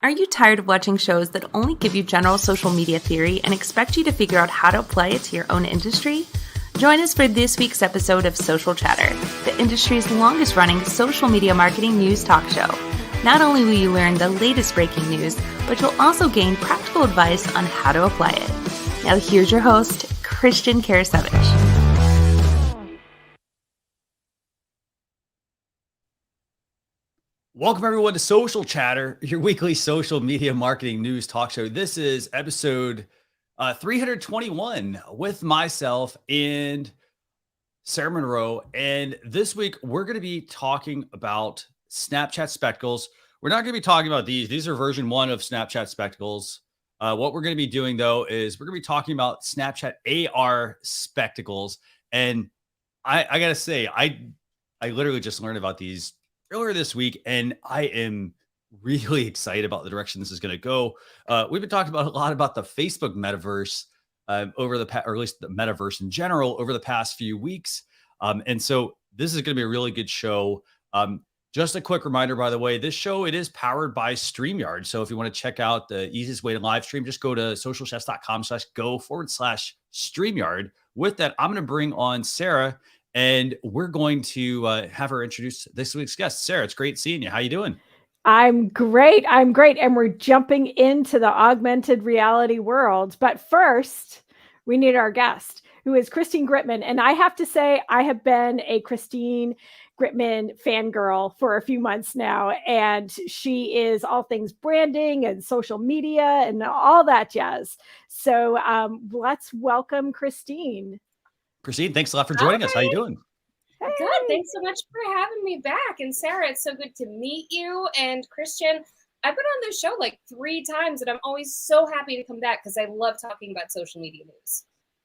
Are you tired of watching shows that only give you general social media theory and expect you to figure out how to apply it to your own industry? Join us for this week's episode of Social Chatter, the industry's longest running social media marketing news talk show. Not only will you learn the latest breaking news, but you'll also gain practical advice on how to apply it. Now here's your host, Christian Karasevich. Welcome everyone to Social Chatter, your weekly social media marketing news talk show. This is episode 321 with myself and Sarah Monroe. And this week we're going to be talking about Snapchat Spectacles. We're not going to be talking about these. These are version 1 of Snapchat Spectacles. What we're going to be doing though is we're going to be talking about Snapchat AR Spectacles. And I got to say, I literally just learned about these earlier this week, and I am really excited about the direction this is going to go. We've been talking about a lot about the Facebook Metaverse over the past, or at least the Metaverse in general, over the past few weeks. And so this is going to be a really good show. Just a quick reminder, by the way, this show, it is powered by StreamYard. So if you want to check out the easiest way to live stream, just go to socialchefs.com/go/StreamYard. With that, I'm going to bring on Sarah, and we're going to have her introduce this week's guest. Sarah, it's great seeing you. How you doing? I'm great. And we're jumping into the augmented reality world. But first, we need our guest, who is Christine Gritmon. And I have to say, I have been a Christine Gritmon fangirl for a few months now. And she is all things branding and social media and all that jazz. So let's welcome Christine. Christine, thanks a lot for joining us. How you doing? Good. Thanks so much for having me back. And Sarah, it's so good to meet you. And Christian, I've been on this show like 3 times, and I'm always so happy to come back because I love talking about social media news.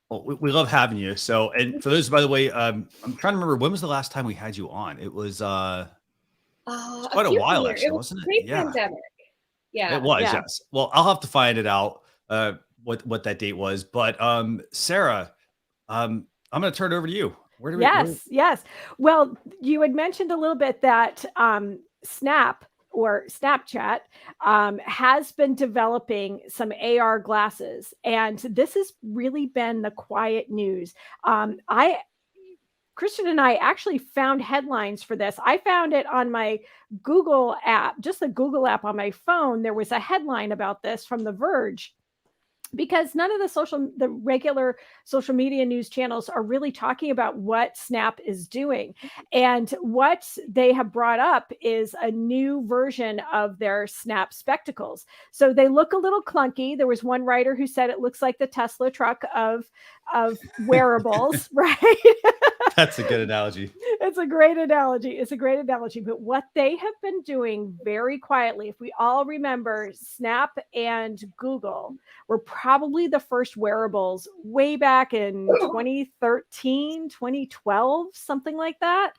Well, we love having you. So, and for those, by the way, I'm trying to remember, when was the last time we had you on? It was quite a while, actually, wasn't it? Pre-pandemic. Yeah. It was, yes. Well, I'll have to find it out what that date was. But Sarah, I'm going to turn it over to you. Yes. Well, you had mentioned a little bit that Snapchat has been developing some AR glasses, and this has really been the quiet news. Christian and I actually found headlines for this. I found it on my Google app, just the Google app on my phone. There was a headline about this from The Verge, because none of the regular social media news channels are really talking about what Snap is doing. And what they have brought up is a new version of their Snap Spectacles. So they look a little clunky. There was one writer who said it looks like the Tesla truck of wearables, right? That's a good analogy. It's a great analogy. But what they have been doing very quietly, if we all remember, Snap and Google were probably the first wearables way back in 2013, 2012, something like that.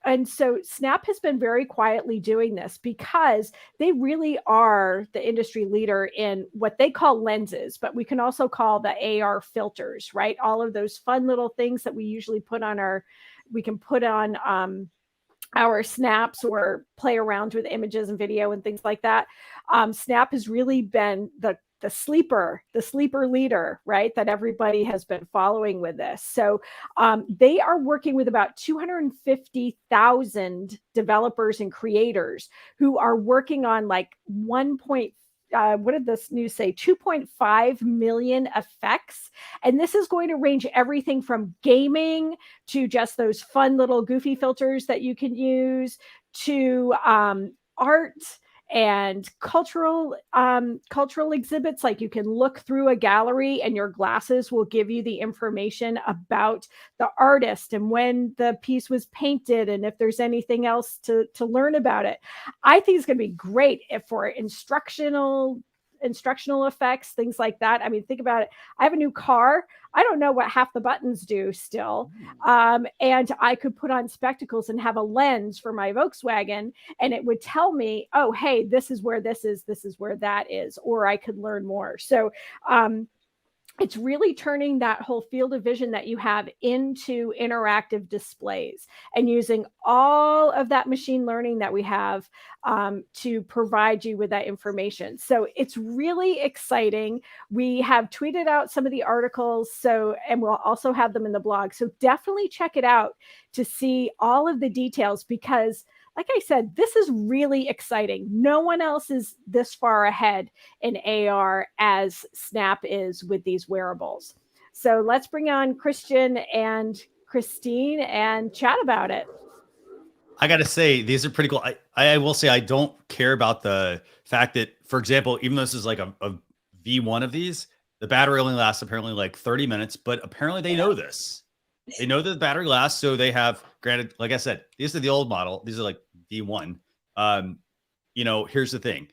And so Snap has been very quietly doing this because they really are the industry leader in what they call lenses, but we can also call the AR filters, right? All of those fun little things that we usually put on our snaps or play around with images and video and things like that. Snap has really been the sleeper leader, right? That everybody has been following with this. So they are working with about 250,000 developers and creators who are working on like what did this news say? 2.5 million effects. And this is going to range everything from gaming to just those fun little goofy filters that you can use to art and cultural exhibits. Like you can look through a gallery and your glasses will give you the information about the artist and when the piece was painted and if there's anything else to learn about it. I think it's going to be great for instructional effects, things like that. I mean, think about it. I have a new car. I don't know what half the buttons do still. And I could put on spectacles and have a lens for my Volkswagen, and it would tell me, oh, hey, this is where this is where that is, or I could learn more. So it's really turning that whole field of vision that you have into interactive displays and using all of that machine learning that we have to provide you with that information. So it's really exciting. We have tweeted out some of the articles, and we'll also have them in the blog. So definitely check it out to see all of the details, because like I said, this is really exciting. No one else is this far ahead in AR as Snap is with these wearables. So let's bring on Christian and Christine and chat about it. I got to say, these are pretty cool. I will say, I don't care about the fact that, for example, even though this is like a V1 of these, the battery only lasts apparently like 30 minutes, but apparently they know this. They know that the battery lasts. So they have, granted, like I said, these are the old model. These are like V1. Here's the thing.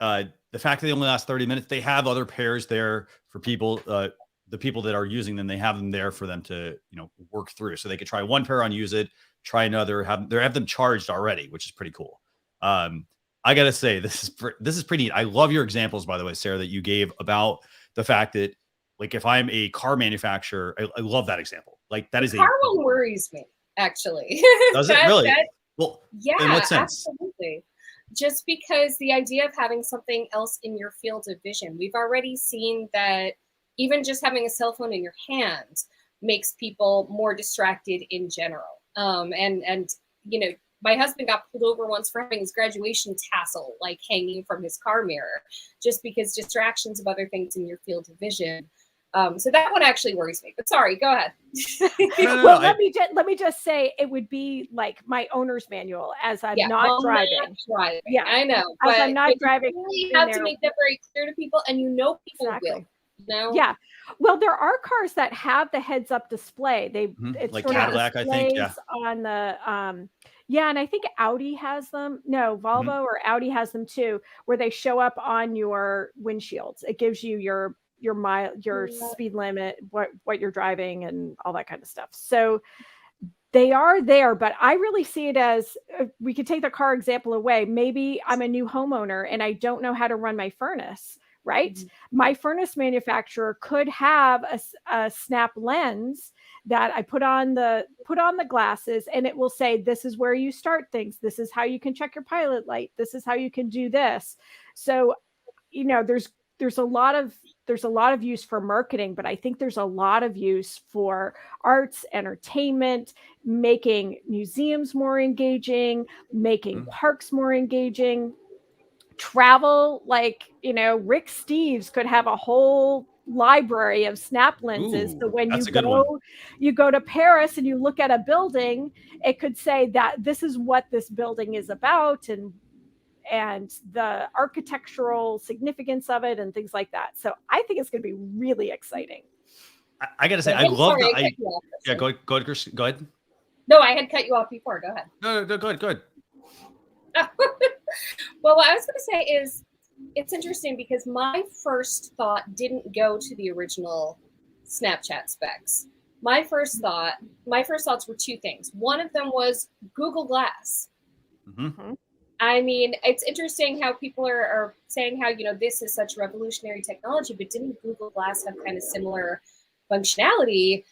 The fact that they only last 30 minutes, they have other pairs there for people, the people that are using them. They have them there for them to, work through. So they could try one pair on, use it, try another, have them charged already, which is pretty cool. I got to say, this is pretty neat. I love your examples, by the way, Sarah, that you gave about the fact that, like, if I'm a car manufacturer, I love that example. Like, that is car one worries me, actually. Does it really? Well, yeah, in what sense? Absolutely. Just because the idea of having something else in your field of vision, we've already seen that even just having a cell phone in your hand makes people more distracted in general. And my husband got pulled over once for having his graduation tassel like hanging from his car mirror, just because distractions of other things in your field of vision. So that one actually worries me, but sorry, go ahead. Well, let me just say, it would be like my owner's manual as I'm not driving. Yeah, I know. As I'm not driving. You really have to make that very clear to people, and people exactly. will. Yeah. Well, there are cars that have the heads-up display. It's like sort Cadillac, of I think. Yeah. On the and I think Audi has them. No, Volvo or Audi has them too, where they show up on your windshields. It gives you your speed limit, what you're driving, and all that kind of stuff. So they are there, but I really see it as, we could take the car example away. Maybe I'm a new homeowner and I don't know how to run my furnace, right? My furnace manufacturer could have a Snap lens that I put on the glasses, and it will say, this is where you start things. This is how you can check your pilot light. This is how you can do this. So, there's a lot of use for marketing, but I think there's a lot of use for arts, entertainment, making museums more engaging, making parks more engaging, travel. Like, Rick Steves could have a whole library of Snap lenses. So when you go to Paris and you look at a building, it could say that this is what this building is about, and the architectural significance of it and things like that. So I think it's going to be really exciting. I got to say, I love the... Yeah, go ahead, Chris. Go ahead. No, I had cut you off before. Go ahead. No, go ahead. Well, what I was going to say is, it's interesting because my first thought didn't go to the original Snapchat specs. My first thoughts were two things. One of them was Google Glass. I mean, it's interesting how people are saying how, this is such revolutionary technology, but didn't Google Glass have kind of similar functionality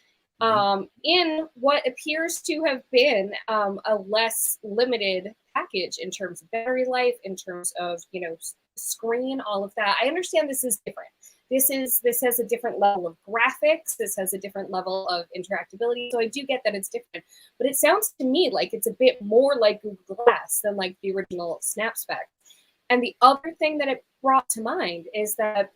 in what appears to have been a less limited package in terms of battery life, in terms of, screen, all of that. I understand this is different. This has a different level of graphics. This has a different level of interactability. So I do get that it's different, but it sounds to me like it's a bit more like Google Glass than like the original Snap spec. And the other thing that it brought to mind is that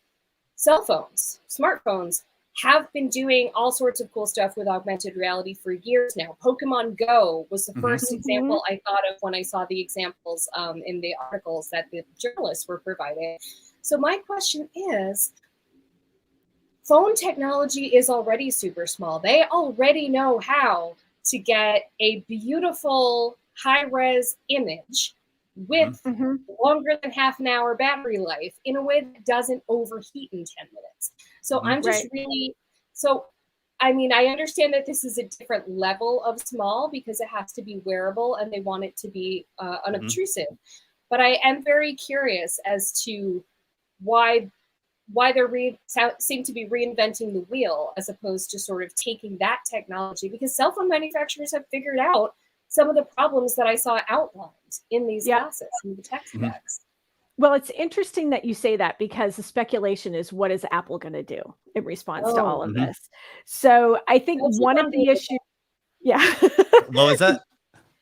cell phones, smartphones, have been doing all sorts of cool stuff with augmented reality for years now. Pokemon Go was the first example I thought of when I saw the examples in the articles that the journalists were providing. So my question is, phone technology is already super small. They already know how to get a beautiful high-res image with longer than half an hour battery life in a way that doesn't overheat in 10 minutes. So I'm just I understand that this is a different level of small because it has to be wearable and they want it to be unobtrusive. But I am very curious as to why why they're seem to be reinventing the wheel as opposed to sort of taking that technology, because cell phone manufacturers have figured out some of the problems that I saw outlined in these glasses, in the tech specs. Well, it's interesting that you say that, because the speculation is, what is Apple going to do in response to all of this? So I think one of the issues, What was that?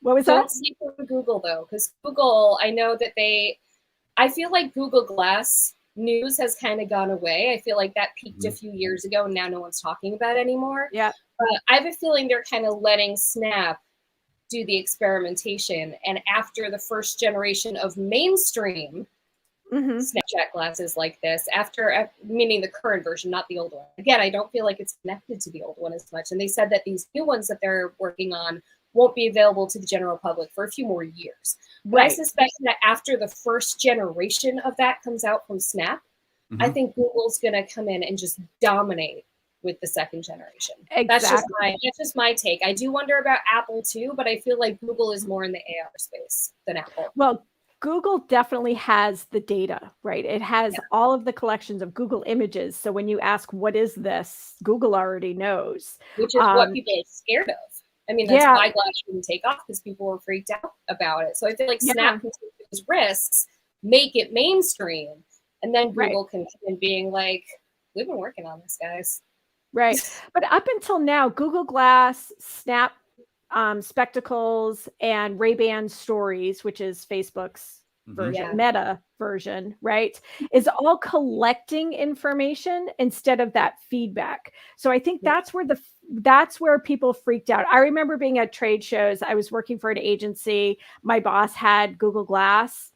What was Don't that? sleep with Google though, because Google, I know that I feel like Google Glass news has kind of gone away. I feel like that peaked a few years ago and now no one's talking about it anymore. Yeah. But I have a feeling they're kind of letting Snap do the experimentation. And after the first generation of mainstream Snapchat glasses like this, meaning the current version, not the old one. Again, I don't feel like it's connected to the old one as much. And they said that these new ones that they're working on won't be available to the general public for a few more years. But I suspect that after the first generation of that comes out from Snap, I think Google's going to come in and just dominate with the second generation. Exactly. That's just my take. I do wonder about Apple too, but I feel like Google is more in the AR space than Apple. Well, Google definitely has the data, right? It has all of the collections of Google images. So when you ask, what is this? Google already knows. Which is what people are scared of. I mean, that's why Glass didn't take off, because people were freaked out about it. So I feel like Snap can take those risks, make it mainstream, and then Google can come in being like, we've been working on this, guys. Right. But up until now, Google Glass, Snap spectacles, and Ray-Ban Stories, which is Facebook's version, Meta version, right, is all collecting information instead of that feedback. So I think that's where people freaked out. I remember being at trade shows. I was working for an agency. My boss had Google Glass,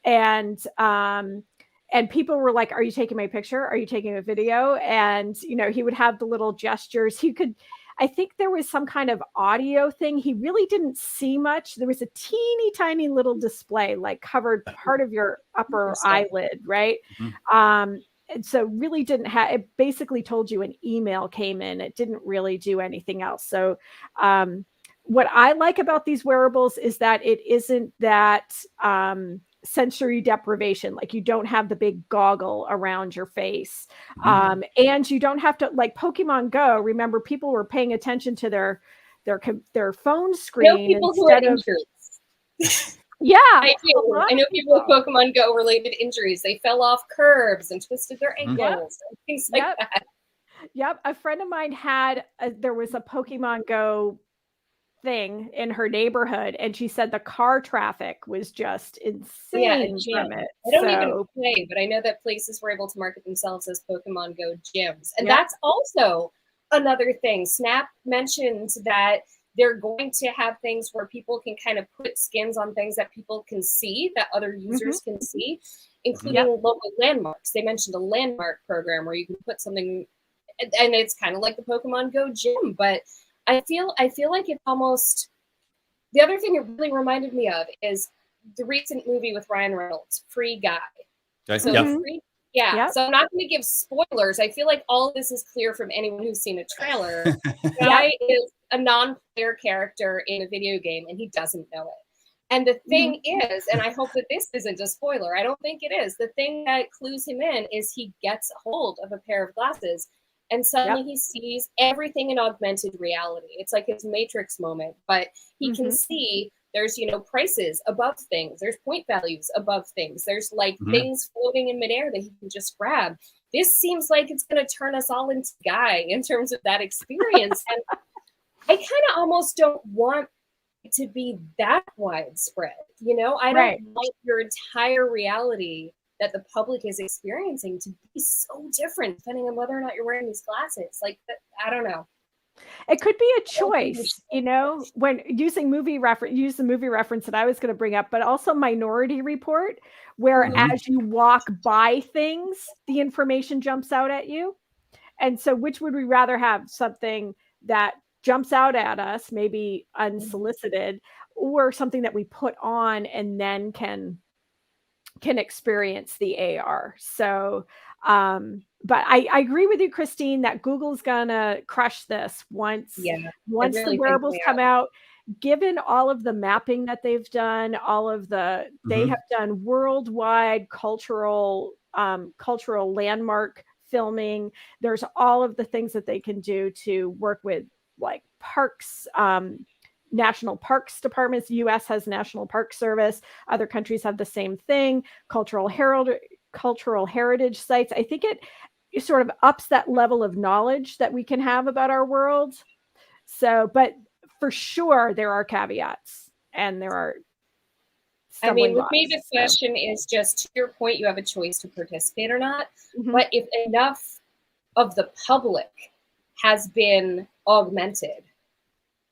and people were like, "Are you taking my picture? Are you taking a video?" And he would have the little gestures. I think there was some kind of audio thing. He really didn't see much. There was a teeny tiny little display, like covered part of your upper eyelid, right? And so really didn't have, it basically told you an email came in. It didn't really do anything else. So what I like about these wearables is that it isn't that sensory deprivation. Like, you don't have the big goggle around your face. And you don't have to, like Pokemon Go. Remember, people were paying attention to their phone screen instead of I know people with Pokemon Go related injuries. They fell off curbs and twisted their ankles and things like that. Yep. A friend of mine there was a Pokemon Go thing in her neighborhood, and she said the car traffic was just insane from it. I don't even play, but I know that places were able to market themselves as Pokemon Go gyms. And that's also another thing. Snap mentioned that they're going to have things where people can kind of put skins on things that people can see, that other users can see, including local landmarks. They mentioned a landmark program where you can put something, and it's kind of like the Pokemon Go gym, but I feel like it almost, the other thing it really reminded me of is the recent movie with Ryan Reynolds, Free Guy. So so I'm not going to give spoilers. I feel like all of this is clear from anyone who's seen a trailer. Guy is a non-player character in a video game, and he doesn't know it. And the thing is, and I hope that this isn't a spoiler, I don't think it is, the thing that clues him in is he gets hold of a pair of glasses, and suddenly he sees everything in augmented reality. It's like his Matrix moment, but he can see there's, prices above things. There's point values above things. There's like things floating in midair that he can just grab. This seems like it's going to turn us all into Guy in terms of that experience. And I kind of almost don't want it to be that widespread. I don't want your entire reality that the public is experiencing to be so different depending on whether or not you're wearing these glasses. Like, I don't know. It could be a choice, when use the movie reference that I was going to bring up, but also Minority Report, where as you walk by things, the information jumps out at you. And so which would we rather have? Something that jumps out at us, maybe unsolicited, or something that we put on and then can experience the AR. So, but I agree with you, Christine, that Google's gonna crush this once the wearables come out. Given all of the mapping that they've done, they have done worldwide cultural cultural landmark filming. There's all of the things that they can do to work with like parks, national parks departments. The US has National Park Service. Other countries have the same thing. Cultural heritage sites. I think it sort of ups that level of knowledge that we can have about our world. So, but for sure there are caveats and there are I mean, with me, the question is just, to your point, you have a choice to participate or not. Mm-hmm. But if enough of the public has been augmented,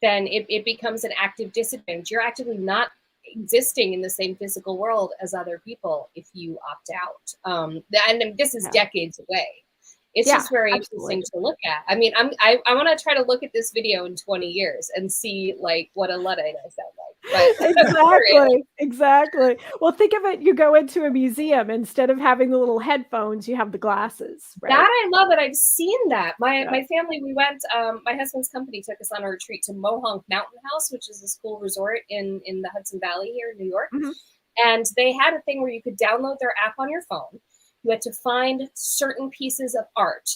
then it becomes an active disadvantage. You're actively not existing in the same physical world as other people if you opt out. And this is decades away. It's just very interesting to look at. I mean, I want to try to look at this video in 20 years and see like what a Luddite I sound like. But exactly. Well, think of it. You go into a museum, instead of having the little headphones, you have the glasses. Right? That I love it. I've seen that. My family, we went, my husband's company took us on a retreat to Mohonk Mountain House, which is a school resort in the Hudson Valley here in New York. Mm-hmm. And they had a thing where you could download their app on your phone. You had to find certain pieces of art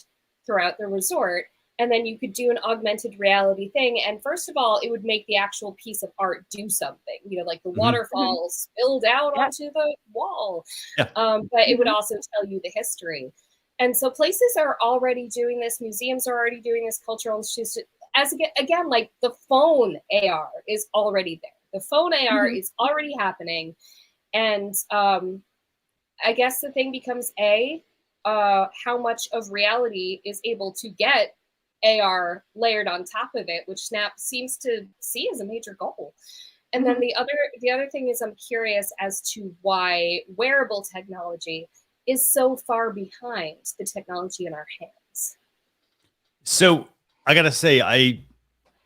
throughout the resort, and then you could do an augmented reality thing. And first of all, it would make the actual piece of art do something, you know, like the waterfall spilled out onto the wall. Yeah. But it would also tell you the history. And so places are already doing this. Museums are already doing this. Cultural institutions, again, like the phone AR is already there. The phone AR is already happening. And, I guess the thing becomes how much of reality is able to get AR layered on top of it, which Snap seems to see as a major goal. And then the other thing is, I'm curious as to why wearable technology is so far behind the technology in our hands. So I gotta say, I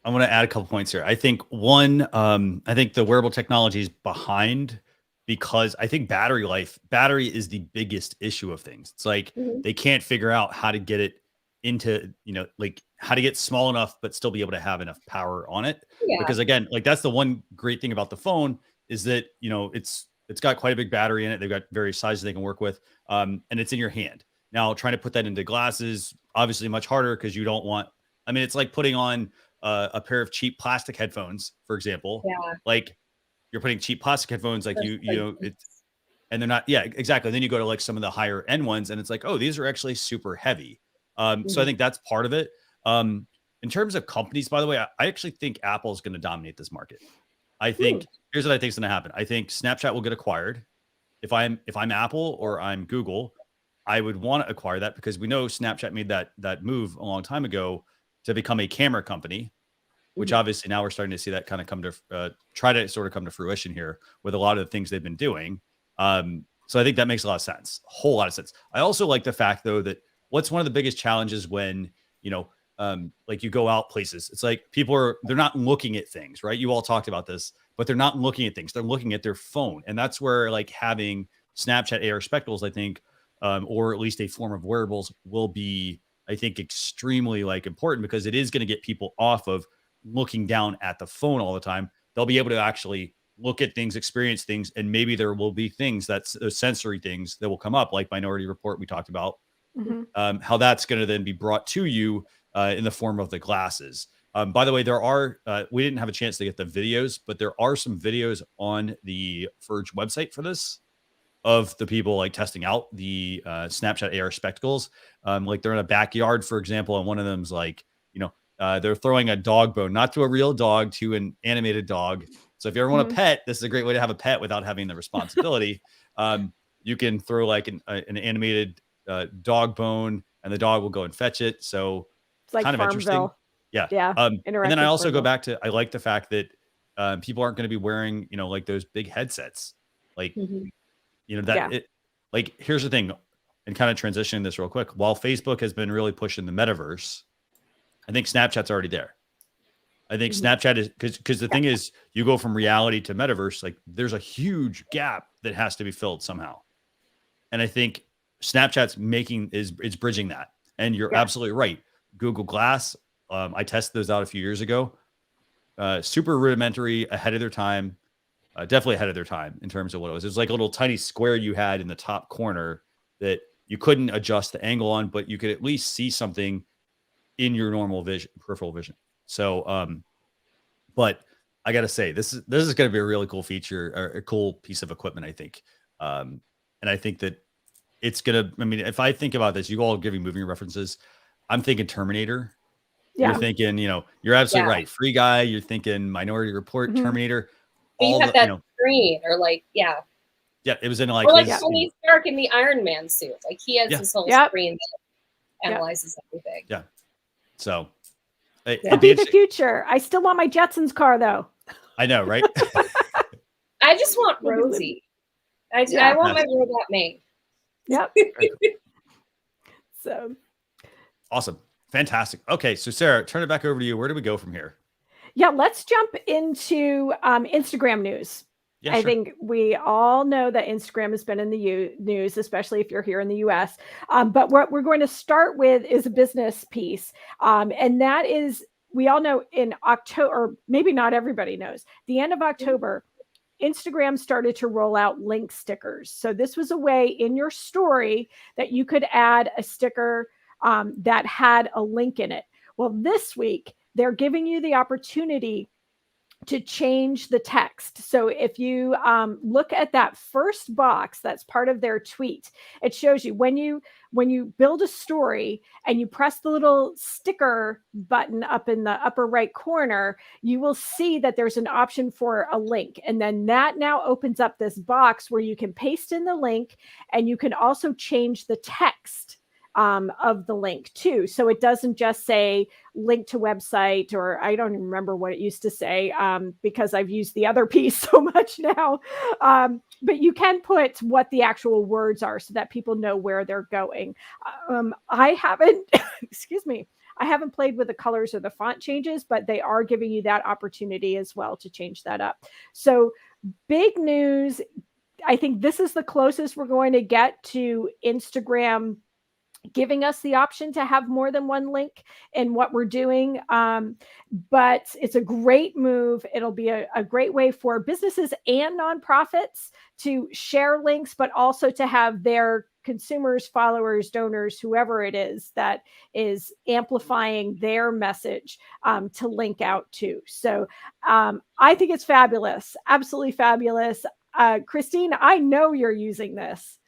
want to add a couple points here. I think one, I think the wearable technology is behind because I think battery is the biggest issue of things. It's like they can't figure out how to get it into, you know, like how to get small enough, but still be able to have enough power on it. Yeah. Because again, like that's the one great thing about the phone is that, you know, it's got quite a big battery in it. They've got various sizes they can work with. And it's in your hand. Now trying to put that into glasses, obviously much harder because you don't want, I mean, it's like putting on a pair of cheap plastic headphones, for example. Yeah. Like, you're putting cheap plastic headphones, like you know, it's, and they're not, yeah, exactly. Then you go to like some of the higher end ones and it's like, oh, these are actually super heavy. So I think that's part of it. In terms of companies, by the way, I actually think Apple is going to dominate this market. I think, here's what I think is going to happen. I think Snapchat will get acquired. If I'm Apple or I'm Google, I would want to acquire that because we know Snapchat made that move a long time ago to become a camera company, which obviously now we're starting to see that kind of come to try to sort of come to fruition here with a lot of the things they've been doing. So I think that makes a lot of sense, a whole lot of sense. I also like the fact though, that what's one of the biggest challenges when, you know, like you go out places, it's like they're not looking at things, right? You all talked about this, but they're not looking at things. They're looking at their phone. And that's where like having Snapchat AR spectacles, I think, or at least a form of wearables will be, I think, extremely like important because it is going to get people off of looking down at the phone all the time. They'll be able to actually look at things, experience things, and maybe there will be things that's sensory things that will come up, like Minority Report we talked about, how that's going to then be brought to you in the form of the glasses. By the way, there are, we didn't have a chance to get the videos, but there are some videos on the Verge website for this of the people like testing out the Snapchat AR spectacles. Like they're in a backyard, for example, and one of them's like, you know, they're throwing a dog bone, not to a real dog, to an animated dog. So if you ever want a pet, this is a great way to have a pet without having the responsibility. You can throw like an animated dog bone and the dog will go and fetch it. So it's like kind of interesting. Yeah. And then I also go back to, I like the fact that people aren't going to be wearing, you know, like those big headsets. Like, you know, that like, here's the thing, and kind of transitioning this real quick. While Facebook has been really pushing the metaverse, I think Snapchat's already there. I think Snapchat is because the thing is, you go from reality to metaverse, like there's a huge gap that has to be filled somehow. And I think Snapchat's is bridging that. And you're absolutely right. Google Glass, I tested those out a few years ago. Super rudimentary, ahead of their time, definitely ahead of their time in terms of what it was. It was like a little tiny square you had in the top corner that you couldn't adjust the angle on, but you could at least see something in your normal vision, peripheral vision. So, but I got to say, this is going to be a really cool feature, or a cool piece of equipment, I think. And I think that it's going to, I mean, if I think about this, you all giving movie references, I'm thinking Terminator. Yeah. You're thinking, you're absolutely right. Free Guy. You're thinking Minority Report, Terminator. But you have that screen, or yeah, it was in like, or like Tony Stark in the Iron Man suit. Like he has this whole screen that analyzes everything. Yeah. So it'd be the future. I still want my Jetsons car though. I know, right? I just want Rosie. I want my robot made. Yep. So awesome. Fantastic. Okay. So Sarah, turn it back over to you. Where do we go from here? Yeah, let's jump into Instagram news. Yeah, I think we all know that Instagram has been in the news, especially if you're here in the US. But what we're going to start with is a business piece. And that is, we all know in October, or maybe not everybody knows, the end of October, Instagram started to roll out link stickers. So this was a way in your story that you could add a sticker that had a link in it. Well, this week, they're giving you the opportunity to change the text. So if you look at that first box, that's part of their tweet, it shows you when you build a story and you press the little sticker button up in the upper right corner, you will see that there's an option for a link. And then that now opens up this box where you can paste in the link, and you can also change the text of the link too. So it doesn't just say link to website, or I don't even remember what it used to say because I've used the other piece so much now. But you can put what the actual words are so that people know where they're going. I haven't, excuse me, I haven't played with the colors or the font changes, but they are giving you that opportunity as well to change that up. So big news. I think this is the closest we're going to get to Instagram giving us the option to have more than one link in what we're doing. But it's a great move. It'll be a great way for businesses and nonprofits to share links, but also to have their consumers, followers, donors, whoever it is that is amplifying their message to link out to. So I think it's fabulous. Absolutely fabulous. Christine, I know you're using this.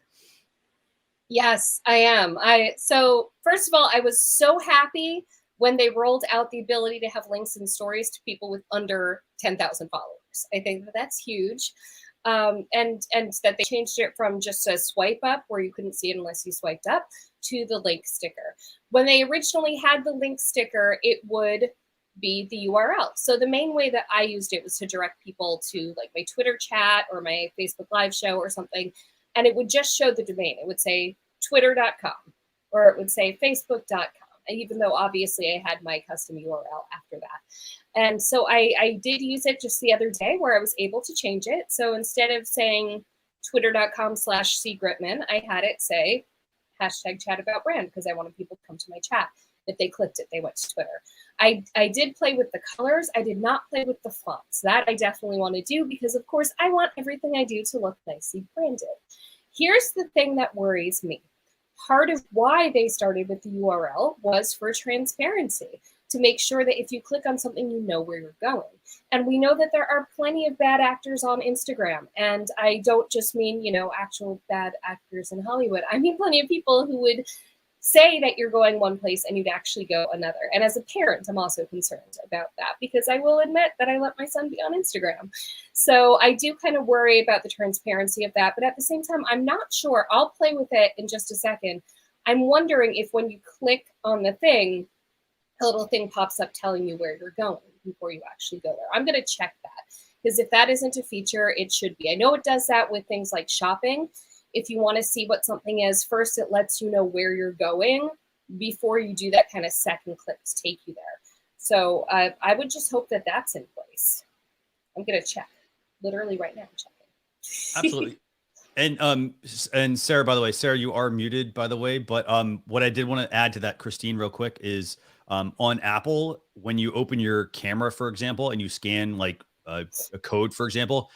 Yes, I am. So first of all, I was so happy when they rolled out the ability to have links and stories to people with under 10,000 followers. I think that's huge. And that they changed it from just a swipe up where you couldn't see it unless you swiped up to the link sticker. When they originally had the link sticker, it would be the URL. So the main way that I used it was to direct people to like my Twitter chat or my Facebook live show or something. And it would just show the domain. It would say twitter.com or it would say facebook.com. Even though obviously I had my custom URL after that. And so I did use it just the other day where I was able to change it. So instead of saying twitter.com/cgritmon, I had it say #chat-about-brand because I wanted people to come to my chat. If they clicked it, they went to Twitter. I did play with the colors. I did not play with the fonts. That I definitely want to do because, of course, I want everything I do to look nicely branded. Here's the thing that worries me. Part of why they started with the URL was for transparency, to make sure that if you click on something, you know where you're going. And we know that there are plenty of bad actors on Instagram. And I don't just mean, actual bad actors in Hollywood. I mean plenty of people who would say that you're going one place and you'd actually go another. And as a parent, I'm also concerned about that because I will admit that I let my son be on Instagram. So I do kind of worry about the transparency of that. But at the same time, I'm not sure. I'll play with it in just a second. I'm wondering if when you click on the thing, a little thing pops up telling you where you're going before you actually go there. I'm going to check that because if that isn't a feature, it should be. I know it does that with things like shopping. If you want to see what something is, first it lets you know where you're going before you do that kind of second click to take you there. So I would just hope that that's in place. I'm going to check. Literally right now I'm checking. Absolutely. And Sarah, by the way, Sarah, you are muted, by the way. But what I did want to add to that, Christine, real quick, is on Apple, when you open your camera, for example, and you scan like a code, for example,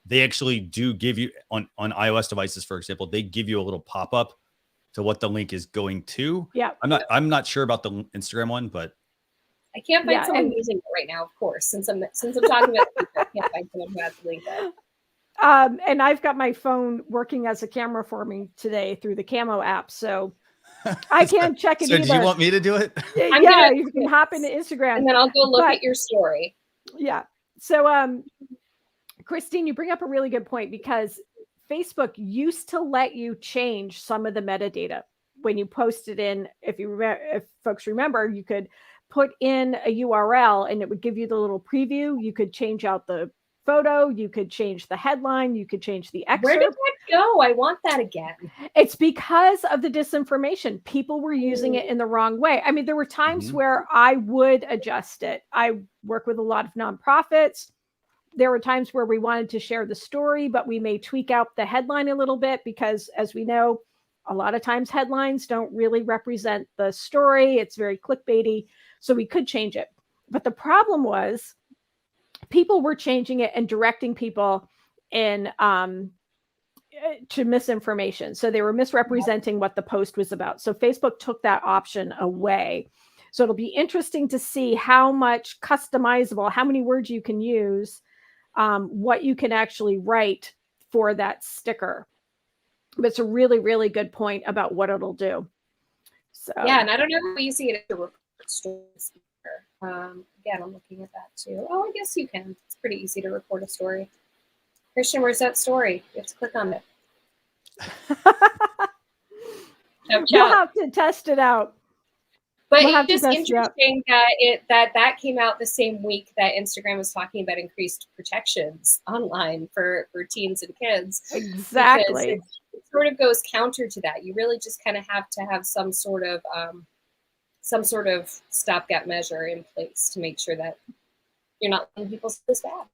they actually do give you on iOS devices, for example, they give you a little pop-up to what the link is going to. Yeah. I'm not sure about the Instagram one, but I can't find someone using it right now, of course, since I'm talking about it, I can't find someone who has the link up. And I've got my phone working as a camera for me today through the Camo app, so I can't check it either. Do you want me to do it? Yeah, you can hop into Instagram. And then I'll go look at your story. Yeah. So, Christine, you bring up a really good point, because Facebook used to let you change some of the metadata when you posted in. If folks remember, you could put in a URL and it would give you the little preview. You could change out the photo, you could change the headline, you could change the excerpt. Where did that go? I want that again. It's because of the disinformation. People were using it in the wrong way. I mean, there were times where I would adjust it. I work with a lot of nonprofits. There were times where we wanted to share the story, but we may tweak out the headline a little bit, because, as we know, a lot of times headlines don't really represent the story. It's very clickbaity. So we could change it. But the problem was, people were changing it and directing people in to misinformation. So they were misrepresenting what the post was about. So Facebook took that option away. So it'll be interesting to see how much customizable, how many words you can use, what you can actually write for that sticker. But it's a really, really good point about what it'll do. So yeah, and I don't know how easy it is to report stories. Again, I'm looking at that too. Oh, I guess you can. It's pretty easy to report a story. Christian, where's that story? You have to click on it. You'll have to test it out. But it's just interesting that came out the same week that Instagram was talking about increased protections online for teens and kids. Exactly. It sort of goes counter to that. You really just kind of have to have some sort of stopgap measure in place to make sure that you're not letting people see this bad.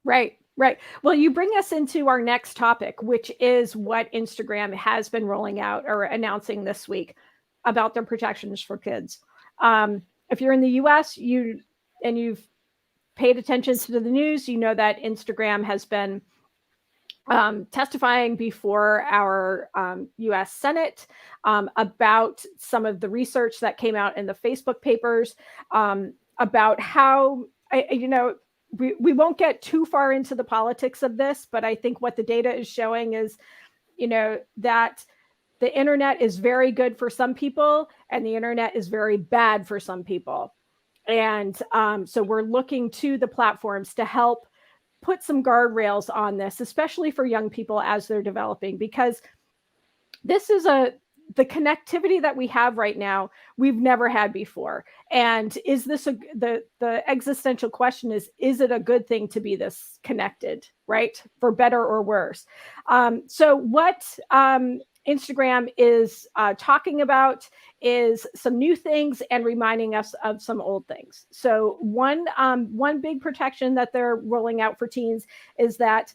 Right. Well, you bring us into our next topic, which is what Instagram has been rolling out or announcing this week about their protections for kids. If you're in the US, you've paid attention to the news, you know that Instagram has been testifying before our US Senate about some of the research that came out in the Facebook papers about how, we won't get too far into the politics of this, but I think what the data is showing is, that the internet is very good for some people and the internet is very bad for some people. And so we're looking to the platforms to help put some guardrails on this, especially for young people as they're developing, because this is the connectivity that we have right now, we've never had before. And is this the existential question is it a good thing to be this connected, right? For better or worse. So what Instagram is talking about is some new things and reminding us of some old things. So one big protection that they're rolling out for teens is that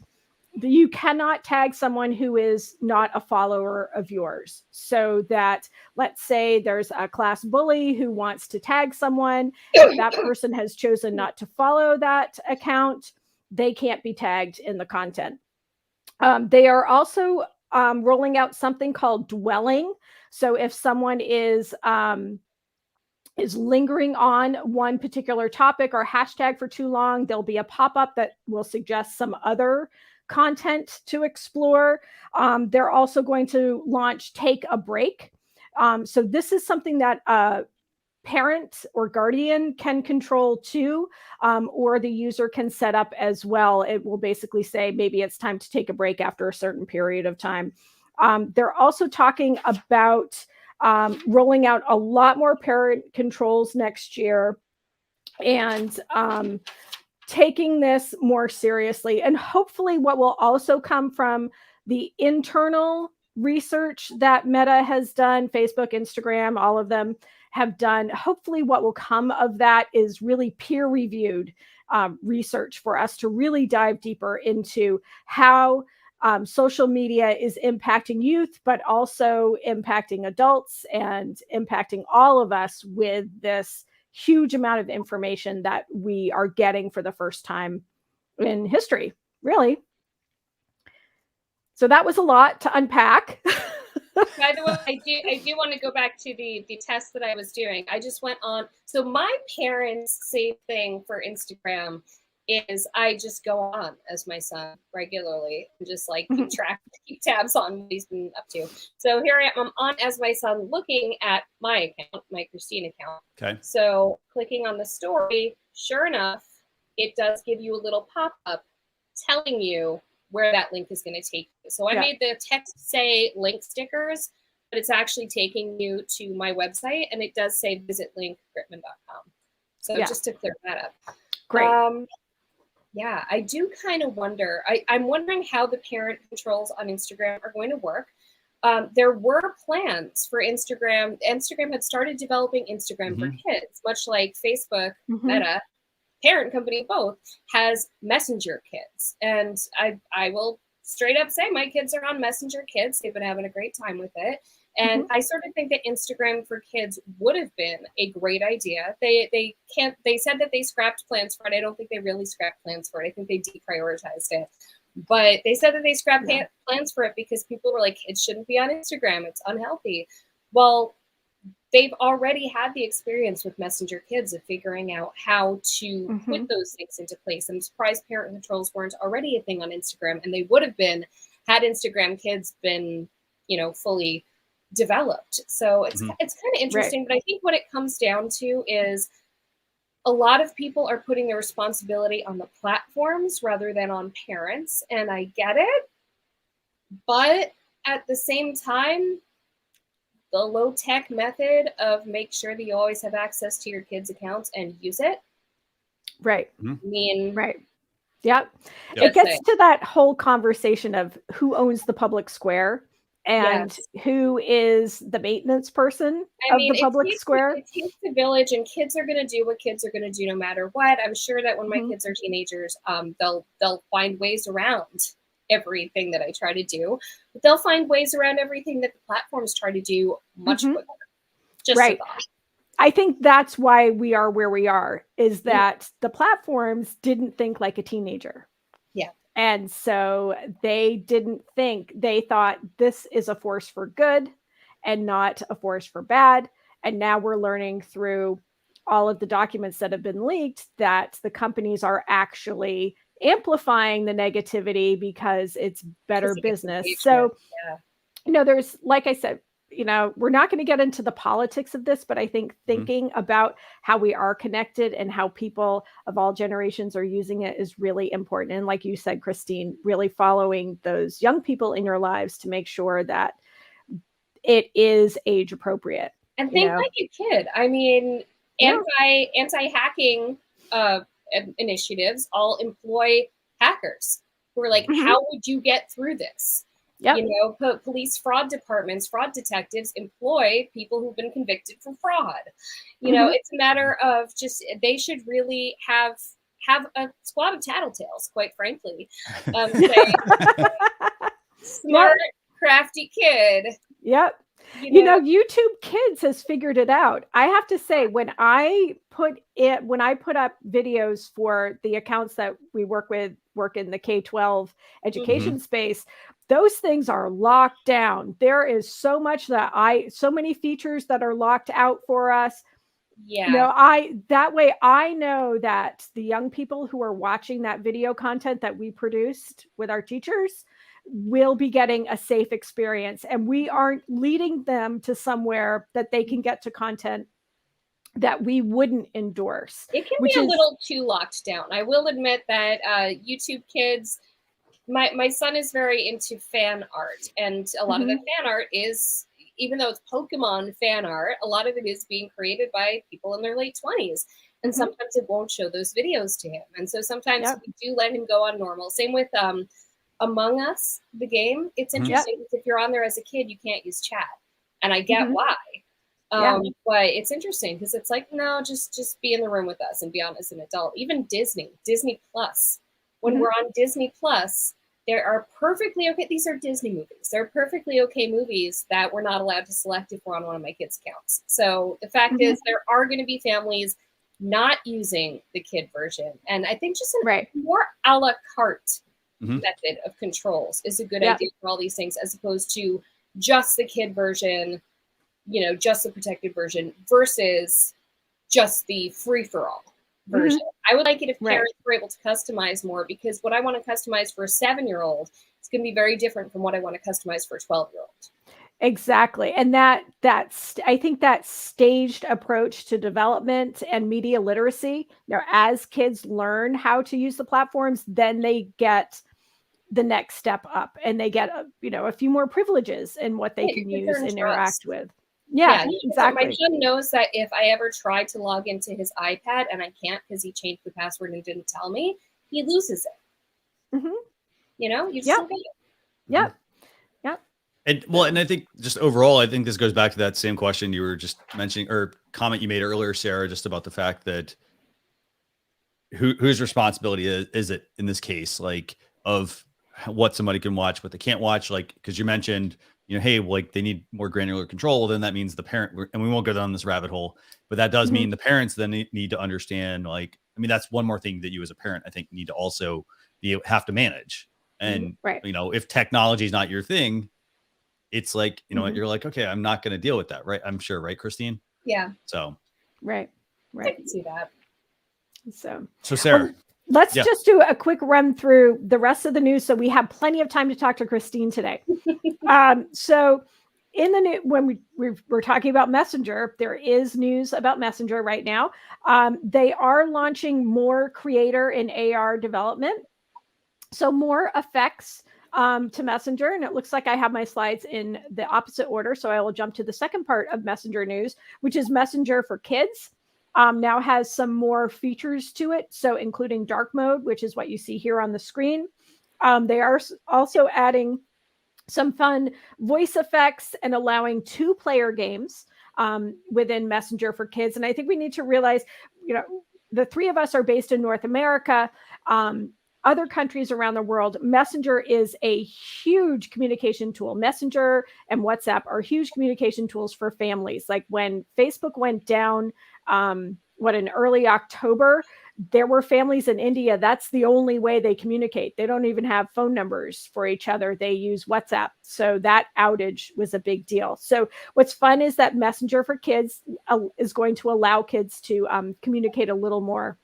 you cannot tag someone who is not a follower of yours. So that, let's say there's a class bully who wants to tag someone, if that person has chosen not to follow that account, they can't be tagged in the content. They are also rolling out something called dwelling. So if someone is lingering on one particular topic or hashtag for too long, there'll be a pop-up that will suggest some other content to explore. They're also going to launch Take a Break. So this is something that a parent or guardian can control too, or the user can set up as well. It will basically say maybe it's time to take a break after a certain period of time. They're also talking about rolling out a lot more parent controls next year and taking this more seriously. And hopefully what will also come from the internal research that Meta has done, Facebook, Instagram, all of them have done. Hopefully what will come of that is really peer-reviewed research for us to really dive deeper into how social media is impacting youth, but also impacting adults and impacting all of us with this huge amount of information that we are getting for the first time in history, really. So that was a lot to unpack. By the way, I do want to go back to the test that I was doing. I just went on. So my parents' safe thing for Instagram is I just go on as my son regularly and just like keep tabs on what he's been up to. So here I am. I'm on as my son, looking at my account, my Christine account. Okay. So clicking on the story, sure enough, it does give you a little pop-up telling you where that link is going to take you. So I made the text say link stickers, but it's actually taking you to my website, and it does say visit link gritmon.com. So just to clear that up. Great. Yeah, I do kind of wonder. I'm wondering how the parent controls on Instagram are going to work. There were plans for Instagram. Instagram had started developing Instagram for kids, much like Facebook, Meta, parent company both, has Messenger Kids. And I will straight up say my kids are on Messenger Kids. They've been having a great time with it. And I sort of think that Instagram for kids would have been a great idea. They said that they scrapped plans for it. I don't think they really scrapped plans for it. I think they deprioritized it. But they said that they scrapped plans for it because people were like, kids shouldn't be on Instagram. It's unhealthy. Well, they've already had the experience with Messenger Kids of figuring out how to put those things into place. I'm surprised parent controls weren't already a thing on Instagram, and they would have been had Instagram Kids been, fully developed. So it's kind of interesting, but I think what it comes down to is a lot of people are putting the responsibility on the platforms rather than on parents, and I get it. But at the same time, the low-tech method of make sure that you always have access to your kids' accounts and use it. Right. I mean, Yep. It gets to that whole conversation of who owns the public square and who is the maintenance person of the public square. It takes the village, and kids are going to do what kids are going to do no matter what. I'm sure that when my kids are teenagers, they'll find ways around everything that I try to do, but they'll find ways around everything that the platforms try to do much quicker. Just a thought. I think that's why we are where we are, is that the platforms didn't think like a teenager. Yeah. And so they thought this is a force for good and not a force for bad. And now we're learning through all of the documents that have been leaked that the companies are actually amplifying the negativity because it's better business. So, there's, like I said, we're not going to get into the politics of this, but I think thinking about how we are connected and how people of all generations are using it is really important. And like you said, Christine, really following those young people in your lives to make sure that it is age appropriate. And think like a kid. I mean, anti-hacking initiatives all employ hackers who are like, how would you get through this? Yep. Police fraud departments, fraud detectives employ people who've been convicted for fraud. It's a matter of just, they should really have a squad of tattletales, quite frankly. Smart, crafty kid. Yep. YouTube Kids has figured it out. I have to say, when I put up videos for the accounts that we work in the K-12 education space, those things are locked down. There is so many features that are locked out for us. Yeah. That way I know that the young people who are watching that video content that we produced with our teachers will be getting a safe experience, and we aren't leading them to somewhere that they can get to content that we wouldn't endorse. It can be a little too locked down. I will admit that YouTube Kids, my son is very into fan art, and a lot of the fan art is, even though it's Pokemon fan art, a lot of it is being created by people in their late 20s. And sometimes it won't show those videos to him. And so sometimes we do let him go on normal. Same with Among Us, the game. It's interesting because if you're on there as a kid, you can't use chat. And I get why. But it's interesting because it's like, no, just be in the room with us and be on as an adult. Even Disney Plus. When we're on Disney Plus, there are perfectly okay, these are Disney movies. They're perfectly okay movies that we're not allowed to select if we're on one of my kids' accounts. So the fact is, there are going to be families not using the kid version. And I think just a more a la carte method of controls is a good idea for all these things, as opposed to just the kid version, just the protected version versus just the free-for-all version. I would like it if parents were able to customize more, because what I want to customize for a 7-year-old is going to be very different from what I want to customize for a 12-year-old. Exactly. And I think that staged approach to development and media literacy, as kids learn how to use the platforms, then they get the next step up and they get a few more privileges in what they can use and interact with. Yeah, exactly. My son knows that if I ever try to log into his iPad and I can't because he changed the password and he didn't tell me, he loses it. You just don't get it. Yeah. And I think just overall, I think this goes back to that same question you were just mentioning, or comment you made earlier, Sarah, just about the fact that whose responsibility is it in this case, like of what somebody can watch, what they can't watch, like, because you mentioned, hey, like they need more granular control, then that means the parent, and we won't go down this rabbit hole, but that does mean the parents then need to understand, like, I mean, that's one more thing that you as a parent, I think, need to also have to manage. And, if technology is not your thing, it's like, you're like, okay, I'm not going to deal with that. Right. I'm sure. Right, Christine? Yeah. So. Right. I can see that. So Sarah, let's just do a quick run through the rest of the news, so we have plenty of time to talk to Christine today. So in the new, when we're talking about Messenger, there is news about Messenger right now. They are launching more creator and AR development. So more effects to Messenger. And it looks like I have my slides in the opposite order. So I will jump to the second part of Messenger news, which is Messenger for Kids. Now has some more features to it. So including dark mode, which is what you see here on the screen. They are also adding some fun voice effects and allowing 2-player games within Messenger for Kids. And I think we need to realize, the three of us are based in North America. Other countries around the world, Messenger is a huge communication tool. Messenger and WhatsApp are huge communication tools for families. Like when Facebook went down, in early October, there were families in India. That's the only way they communicate. They don't even have phone numbers for each other. They use WhatsApp. So that outage was a big deal. So what's fun is that Messenger for Kids is going to allow kids to communicate a little more.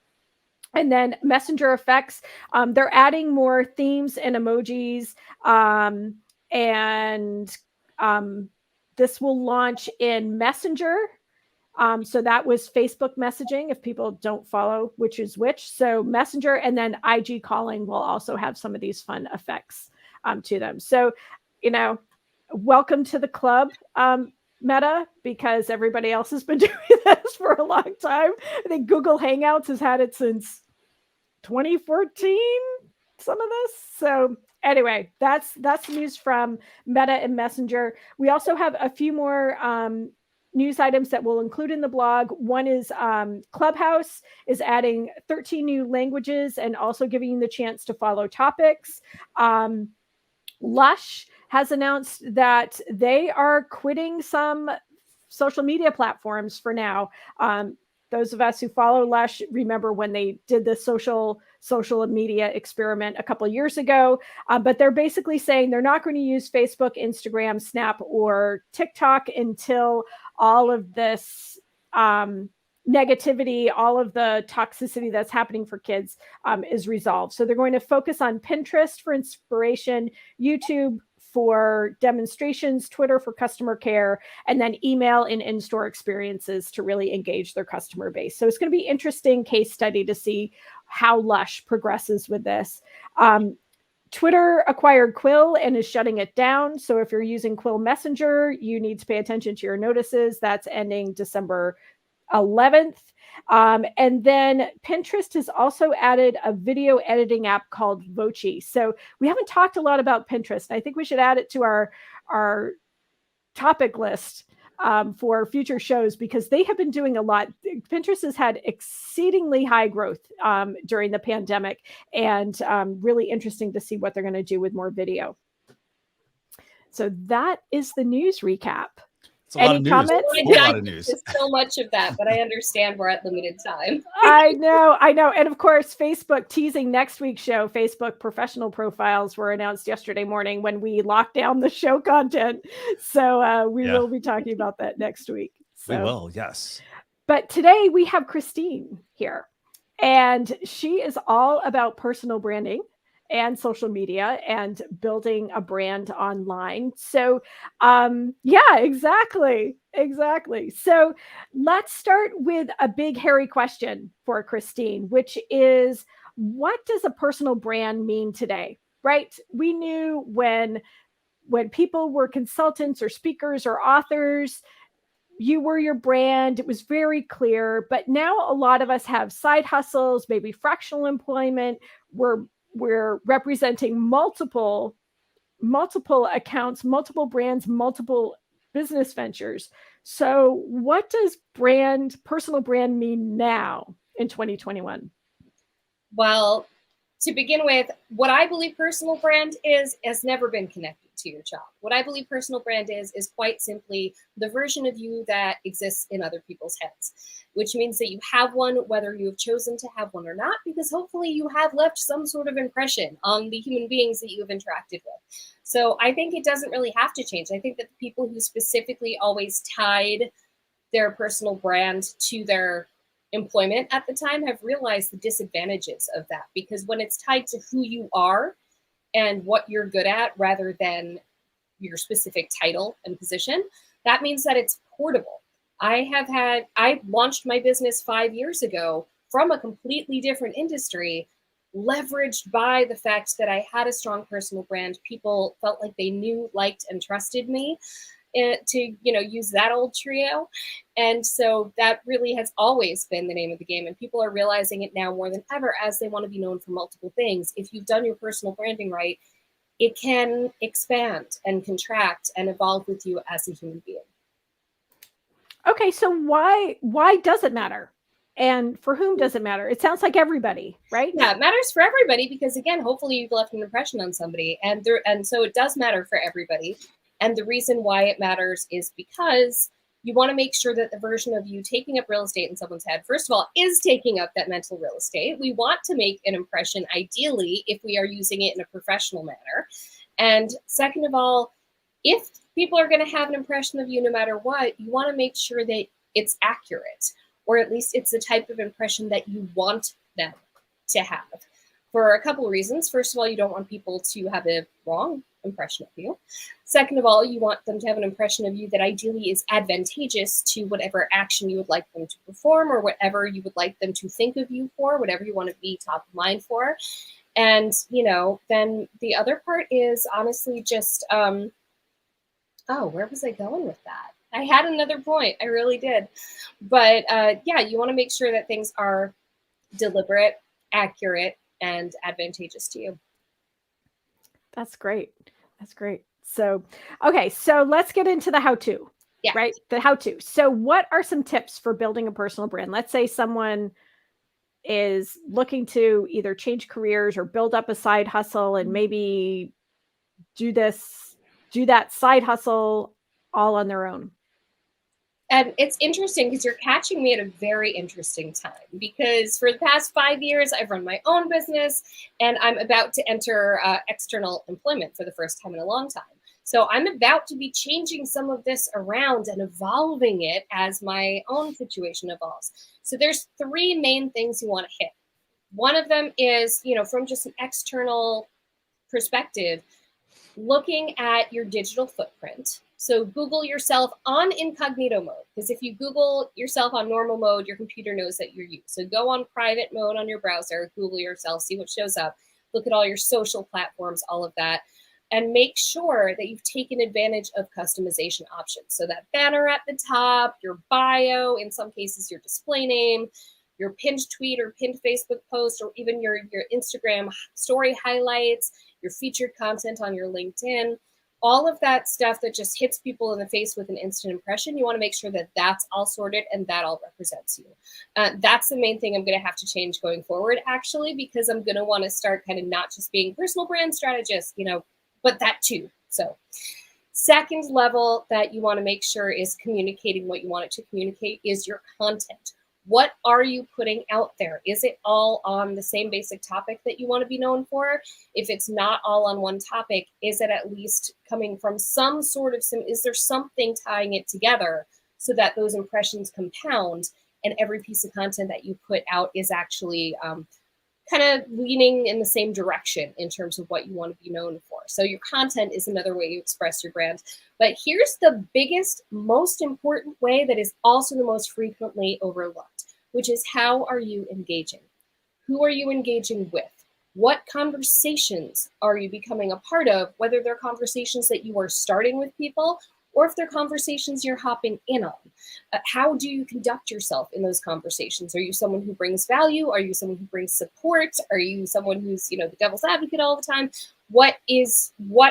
And then Messenger effects, they're adding more themes and emojis. And this will launch in Messenger. So that was Facebook messaging, if people don't follow which is which. So Messenger and then IG calling will also have some of these fun effects to them. So, welcome to the club, Meta, because everybody else has been doing this for a long time. I think Google Hangouts has had it since 2014, some of this. So anyway, that's news from Meta and Messenger. We also have a few more news items that we'll include in the blog. One is Clubhouse is adding 13 new languages and also giving you the chance to follow topics. Lush has announced that they are quitting some social media platforms for now. Those of us who follow Lush remember when they did the social media experiment a couple of years ago, but they're basically saying they're not going to use Facebook, Instagram, Snap, or TikTok until all of this negativity, all of the toxicity that's happening for kids is resolved. So they're going to focus on Pinterest for inspiration, YouTube for demonstrations, Twitter for customer care, and then email and in-store experiences to really engage their customer base. So it's going to be an interesting case study to see how Lush progresses with this. Twitter acquired Quill and is shutting it down. So if you're using Quill Messenger, you need to pay attention to your notices. That's ending December 11th. And then Pinterest has also added a video editing app called Voci. So we haven't talked a lot about Pinterest. I think we should add it to our topic list for future shows, because they have been doing a lot. Pinterest has had exceedingly high growth during the pandemic, and really interesting to see what they're going to do with more video. So that is the news recap. It's a lot of Any news. comments? A whole lot of news. There's so much of that, but I understand we're at limited time. I know. And of course, Facebook teasing next week's show. Facebook professional profiles were announced yesterday morning when we locked down the show content. So we will be talking about that next week. So. We will, yes. But today we have Christine here, and she is all about personal branding and social media and building a brand online. So, yeah, exactly. So let's start with a big, hairy question for Christine, which is, what does a personal brand mean today? Right? We knew when people were consultants or speakers or authors, you were your brand. It was very clear. But now a lot of us have side hustles, maybe fractional employment. We're representing multiple accounts, multiple brands, multiple business ventures. So what does personal brand mean now in 2021? Well, to begin with, what I believe personal brand is has never been connected to your job. What I believe personal brand is quite simply the version of you that exists in other people's heads, which means that you have one, whether you have chosen to have one or not, because hopefully you have left some sort of impression on the human beings that you have interacted with. So I think it doesn't really have to change. I think that the people who specifically always tied their personal brand to their employment at the time have realized the disadvantages of that, because when it's tied to who you are and what you're good at rather than your specific title and position, that means that it's portable. I launched my business 5 years ago from a completely different industry, leveraged by the fact that I had a strong personal brand. People felt like they knew, liked, and trusted me. To use that old trio. And so that really has always been the name of the game, and people are realizing it now more than ever as they want to be known for multiple things. If you've done your personal branding right, it can expand and contract and evolve with you as a human being. Okay, so why does it matter? And for whom does it matter? It sounds like everybody, right? Yeah, it matters for everybody because, again, hopefully you've left an impression on somebody, and so it does matter for everybody. And the reason why it matters is because you want to make sure that the version of you taking up real estate in someone's head, first of all, is taking up that mental real estate. We want to make an impression, ideally, if we are using it in a professional manner. And second of all, if people are going to have an impression of you no matter what, you want to make sure that it's accurate, or at least it's the type of impression that you want them to have. For a couple of reasons. First of all, you don't want people to have a wrong impression of you. Second of all, you want them to have an impression of you that ideally is advantageous to whatever action you would like them to perform, or whatever you would like them to think of you for, whatever you want to be top of mind for. And, then the other part is honestly just, where was I going with that? I had another point. I really did. But you want to make sure that things are deliberate, accurate, and advantageous to you. That's great. So, okay, so let's get into the how-to, right? The how-to. So what are some tips for building a personal brand? Let's say someone is looking to either change careers or build up a side hustle and maybe do that side hustle all on their own. And it's interesting because you're catching me at a very interesting time, because for the past 5 years, I've run my own business and I'm about to enter external employment for the first time in a long time. So I'm about to be changing some of this around and evolving it as my own situation evolves. So there's 3 main things you want to hit. One of them is, from just an external perspective, looking at your digital footprint. So Google yourself on incognito mode, because if you Google yourself on normal mode, your computer knows that you're you. So go on private mode on your browser, Google yourself, see what shows up, look at all your social platforms, all of that, and make sure that you've taken advantage of customization options. So that banner at the top, your bio, in some cases your display name, your pinned tweet or pinned Facebook post, or even your Instagram story highlights, your featured content on your LinkedIn, all of that stuff that just hits people in the face with an instant impression. You want to make sure that that's all sorted and that all represents you. That's the main thing I'm going to have to change going forward, actually, because I'm going to want to start kind of not just being personal brand strategist, but that too. So Second level that you want to make sure is communicating what you want it to communicate is your content. What are you putting out there? Is it all on the same basic topic that you want to be known for? If it's not all on one topic, is it at least coming from some sort of, is there something tying it together so that those impressions compound and every piece of content that you put out is actually kind of leaning in the same direction in terms of what you want to be known for. So your content is another way you express your brand. But here's the biggest, most important way that is also the most frequently overlooked, which is how are you engaging? Who are you engaging with? What conversations are you becoming a part of, whether they're conversations that you are starting with people or if they're conversations you're hopping in on. How do you conduct yourself in those conversations? Are you someone who brings value? Are you someone who brings support? Are you someone who's, the devil's advocate all the time? What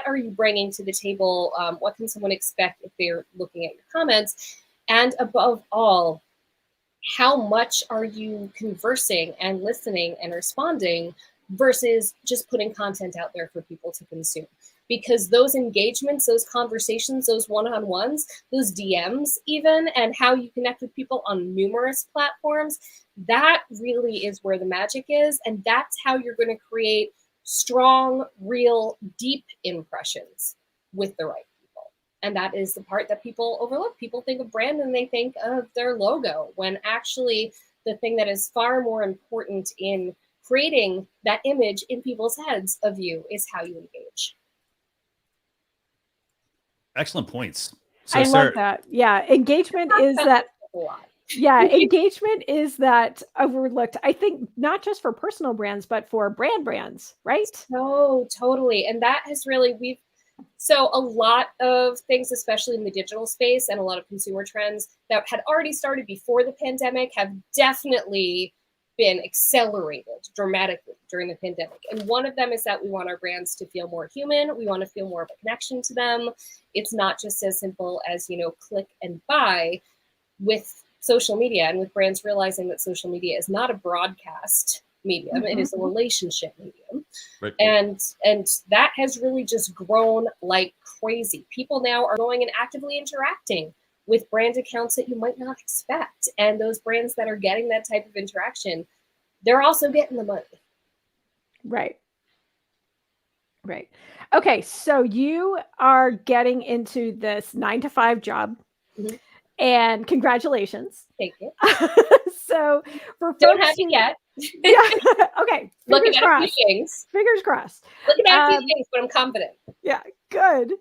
are you bringing to the table? What can someone expect if they're looking at your comments? And above all, how much are you conversing and listening and responding versus just putting content out there for people to consume? Because those engagements, those conversations, those one-on-ones, those DMs even, and how you connect with people on numerous platforms, that really is where the magic is. And that's how you're going to create strong, real, deep impressions with the right people. And that is the part that people overlook. People think of brand and they think of their logo, when actually the thing that is far more important in creating that image in people's heads of you is how you engage. Excellent points. So, I love that. Yeah. Engagement is that. Yeah. Engagement is that overlooked, I think, not just for personal brands, but for brands, right? Oh, totally. And that has really, so a lot of things, especially in the digital space and a lot of consumer trends that had already started before the pandemic have definitely been accelerated dramatically during the pandemic. And one of them is that we want our brands to feel more human. We want to feel more of a connection to them. It's not just as simple as, click and buy. With social media and with brands realizing that social media is not a broadcast medium, it is a relationship medium. Right. And that has really just grown like crazy. People now are going and actively interacting with brand accounts that you might not expect. And those brands that are getting that type of interaction, they're also getting the money. Right. Okay. So you are getting into this 9-to-5 job. Mm-hmm. And congratulations. Thank you. So for don't have it yet. Yeah. Okay. Looking at a few things. Fingers crossed. Looking at a few things, but I'm confident. Yeah. Good.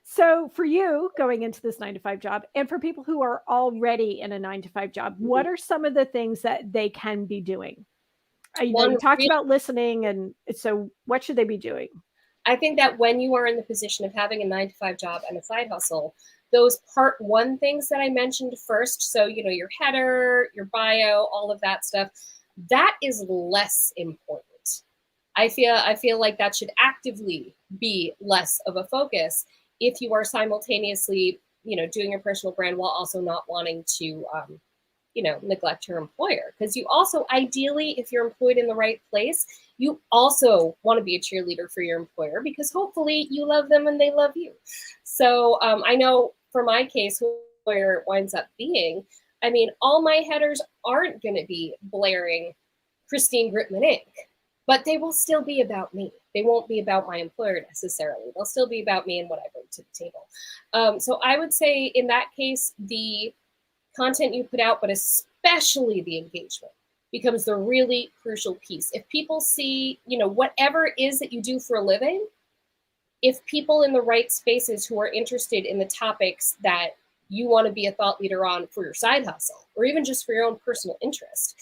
So for you going into this 9-to-5 job, and for people who are already in a 9-to-5 job, what are some of the things that they can be doing? You talked about listening, and so what should they be doing? I think that when you are in the position of having a 9-to-5 job and a side hustle, those part one things that I mentioned first, so your header, your bio, all of that stuff, that is less important. I feel like that should actively be less of a focus if you are simultaneously, doing your personal brand while also not wanting to, neglect your employer. Because you also, ideally, if you're employed in the right place, you also want to be a cheerleader for your employer because hopefully you love them and they love you. So I know for my case, where it winds up being, all my headers aren't going to be blaring Christine Gritmon Inc., but they will still be about me. They won't be about my employer necessarily. They'll still be about me and what I bring to the table. So I would say in that case, the content you put out, but especially the engagement, becomes the really crucial piece. If people see, whatever it is that you do for a living, if people in the right spaces who are interested in the topics that you want to be a thought leader on for your side hustle, or even just for your own personal interest,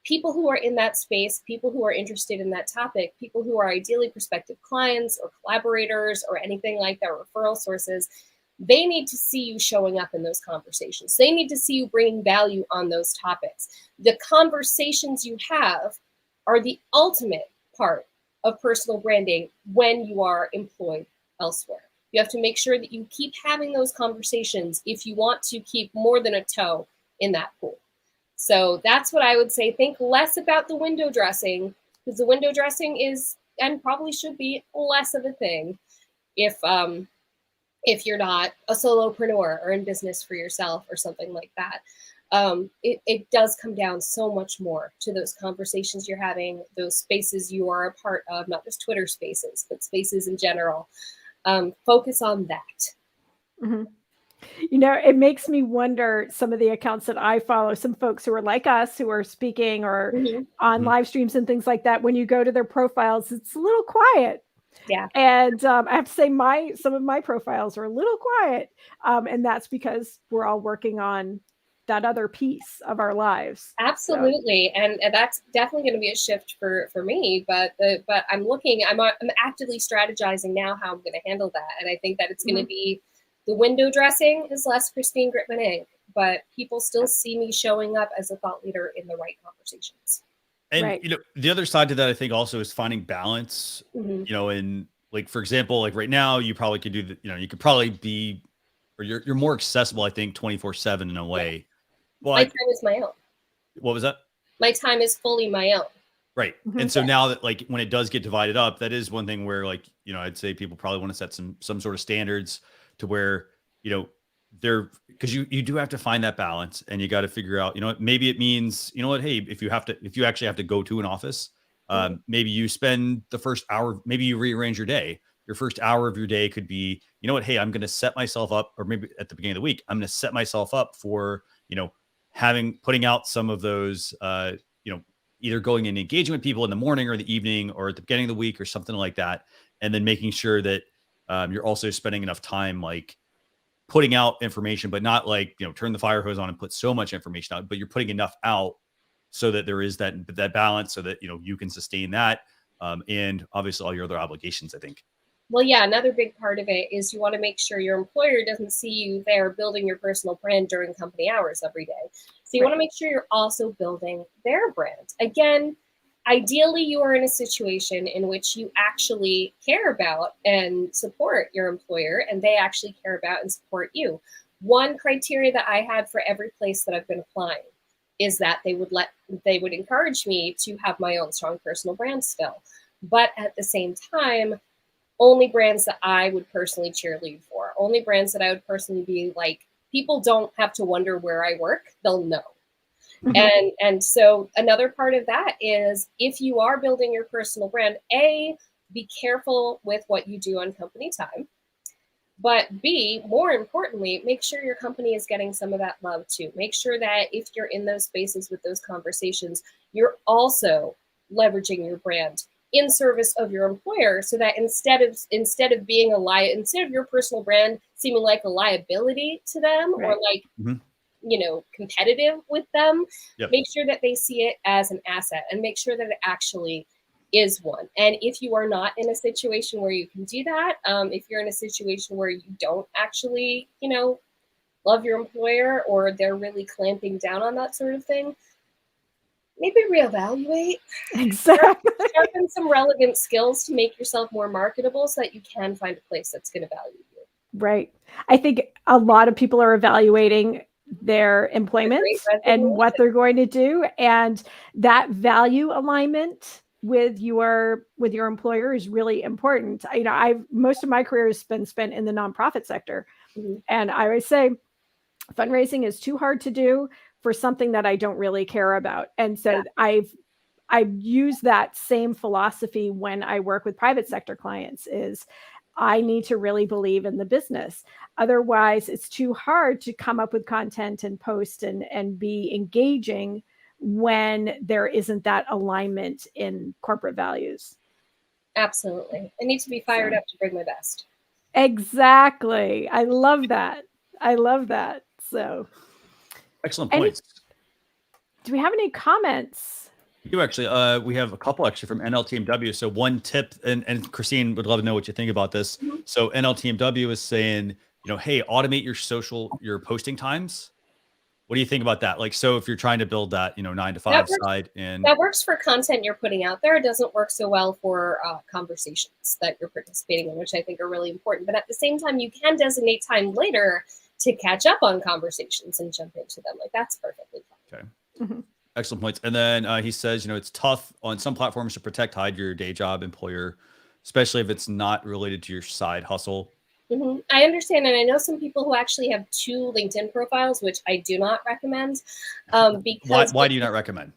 people who are in that space, people who are interested in that topic, people who are ideally prospective clients or collaborators or anything like that, referral sources, they need to see you showing up in those conversations. They need to see you bringing value on those topics. The conversations you have are the ultimate part of personal branding when you are employed elsewhere. You have to make sure that you keep having those conversations if you want to keep more than a toe in that pool. So that's what I would say. Think less about the window dressing, because the window dressing is and probably should be less of a thing if if you're not a solopreneur or in business for yourself or something like that. It does come down so much more to those conversations you're having, those spaces you are a part of, not just Twitter spaces, but spaces in general. Focus on that. Mm-hmm. It makes me wonder, some of the accounts that I follow, some folks who are like us, who are speaking or on live streams and things like that, when you go to their profiles, it's a little quiet. Yeah. And I have to say some of my profiles are a little quiet. And that's because we're all working on that other piece of our lives. Absolutely. So. And that's definitely going to be a shift for me, but I'm actively strategizing now how I'm going to handle that. And I think that it's going to be, the window dressing is less Christine Gritmon Inc., but people still see me showing up as a thought leader in the right conversations. And, the other side to that, I think also is finding balance, and like, for example, like right now, you probably could do you could probably be, or you're more accessible, I think, 24/7 in a way. But my time is my own. What was that? My time is fully my own. Right. And so now that, like, when it does get divided up, that is one thing where, like, I'd say people probably want to set some sort of standards to where, because you do have to find that balance, and you got to figure out, maybe it means, hey, if you actually have to go to an office, maybe you spend the first hour, maybe you rearrange your day. Your first hour of your day could be, hey, I'm going to set myself up, or maybe at the beginning of the week, I'm going to set myself up for, putting out some of those, either going and engaging with people in the morning or the evening or at the beginning of the week or something like that. And then making sure that you're also spending enough time, like, putting out information, but not like, turn the fire hose on and put so much information out, but you're putting enough out so that there is that balance, so that, you can sustain that. And obviously all your other obligations, I think. Well, yeah, another big part of it is you want to make sure your employer doesn't see you there building your personal brand during company hours every day. So you want to make sure you're also building their brand. Again, ideally, you are in a situation in which you actually care about and support your employer, and they actually care about and support you. One criteria that I had for every place that I've been applying is that they would encourage me to have my own strong personal brand still. But at the same time, only brands that I would personally cheerlead for, only brands that I would personally be like, people don't have to wonder where I work, they'll know. And so another part of that is, if you are building your personal brand, A, be careful with what you do on company time. But B, more importantly, make sure your company is getting some of that love too. Make sure that if you're in those spaces with those conversations, you're also leveraging your brand in service of your employer, so that instead of being instead of your personal brand seeming like a liability to them, or like competitive with them, make sure that they see it as an asset, and make sure that it actually is one. And if you are not in a situation where you can do that, if you're in a situation where you don't actually, love your employer, or they're really clamping down on that sort of thing, maybe reevaluate. Exactly. Sharpen some relevant skills to make yourself more marketable, so that you can find a place that's going to value you. Right. I think a lot of people are evaluating their employment and what they're going to do, and that value alignment with your employer is really important. Most of my career has been spent in the nonprofit sector, and I always say fundraising is too hard to do for something that I don't really care about. And so I've used that same philosophy when I work with private sector clients. Is I need to really believe in the business. Otherwise, it's too hard to come up with content and post and be engaging when there isn't that alignment in corporate values. Absolutely. I need to be fired up to bring my best. Exactly. I love that. So excellent points. Do we have any comments? You actually, we have a couple actually from NLTMW. So one tip, and Christine would love to know what you think about this. So NLTMW is saying, hey, automate your posting times. What do you think about that? Like, so if you're trying to build that, 9 to 5 side, and that works for content you're putting out there. It doesn't work so well for conversations that you're participating in, which I think are really important. But at the same time, you can designate time later to catch up on conversations and jump into them. Like, that's perfectly fine. Okay. Excellent points. And then he says, it's tough on some platforms to hide your day job employer, especially if it's not related to your side hustle. I understand, and I know some people who actually have 2 LinkedIn profiles, which I do not recommend. Because why do you not recommend?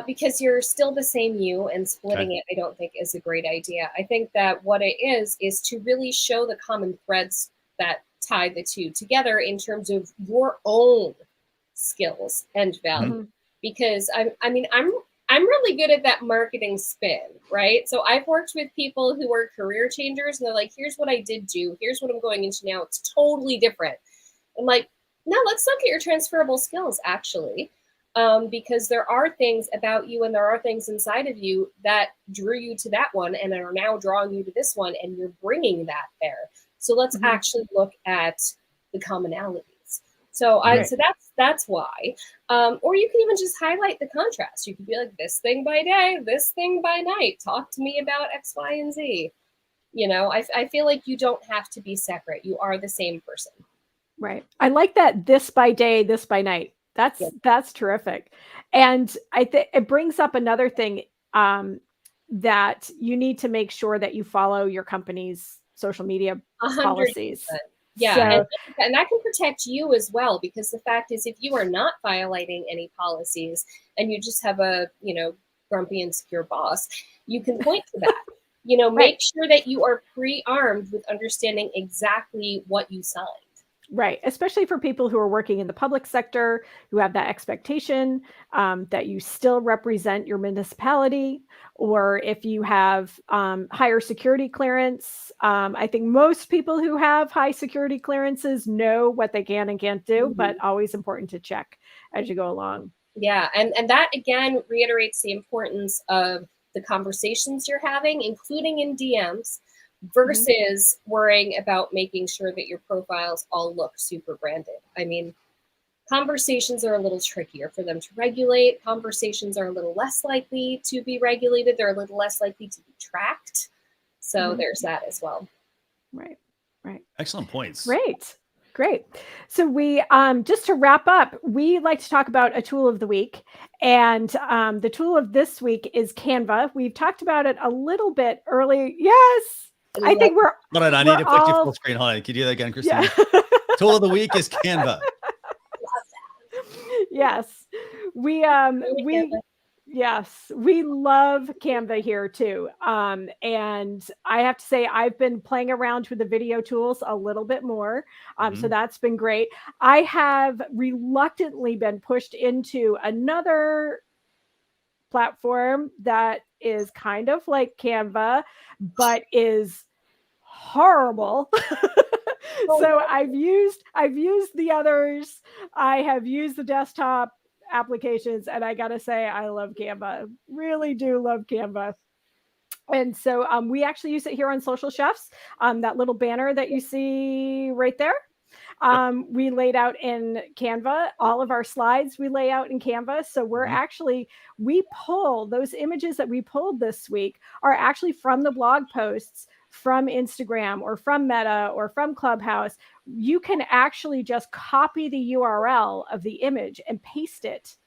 Because you're still the same you, and splitting Okay. it, I don't think is a great idea. I think that what it is to really show the common threads that tie the two together in terms of your own skills and value. Because I'm really good at that marketing spin, right? So I've worked with people who are career changers, and they're like, here's what I did do, here's what I'm going into now, it's totally different. I'm like, no, let's look at your transferable skills, actually. Because there are things about you and there are things inside of you that drew you to that one and are now drawing you to this one, and you're bringing that there. So let's actually look at the commonalities. So so that's why. Or you can even just highlight the contrast. You could be like, this thing by day, this thing by night. Talk to me about X, Y, and Z. You know, I feel like you don't have to be separate. You are the same person. Right. I like that, this by day, this by night. That's terrific. And I think it brings up another thing, that you need to make sure that you follow your company's social media 100%. policies. Yeah, and that can protect you as well, because the fact is, if you are not violating any policies and you just have a, grumpy, insecure boss, you can point to that. Make sure that you are pre-armed with understanding exactly what you signed. Right. Especially for people who are working in the public sector, who have that expectation that you still represent your municipality, or if you have higher security clearance. I think most people who have high security clearances know what they can and can't do, but always important to check as you go along. Yeah. And that, again, reiterates the importance of the conversations you're having, including in DMs, versus worrying about making sure that your profiles all look super branded. I mean, conversations are a little trickier for them to regulate. Conversations are a little less likely to be regulated. They're a little less likely to be tracked. So there's that as well. Right. Excellent points. Great. So we, just to wrap up, we like to talk about a tool of the week. And the tool of this week is Canva. We've talked about it a little bit earlier. Yes. I think we're. Hold on, I need to put you full screen. Hold on. Can you do that again, Christine? Yeah. Tool of the week is Canva. Yes. We love Canva here too. And I have to say, I've been playing around with the video tools a little bit more. So that's been great. I have reluctantly been pushed into another platform that is kind of like Canva, but is horrible. So I've used the others. I have used the desktop applications, and I gotta say, I love Canva. Really do love Canva. And so we actually use it here on Social Chefs. That little banner that you see right there. We laid out in Canva. All of our slides we lay out in Canva. So we pull those images that we pulled this week are actually from the blog posts from Instagram or from Meta or from Clubhouse. You can actually just copy the URL of the image and paste it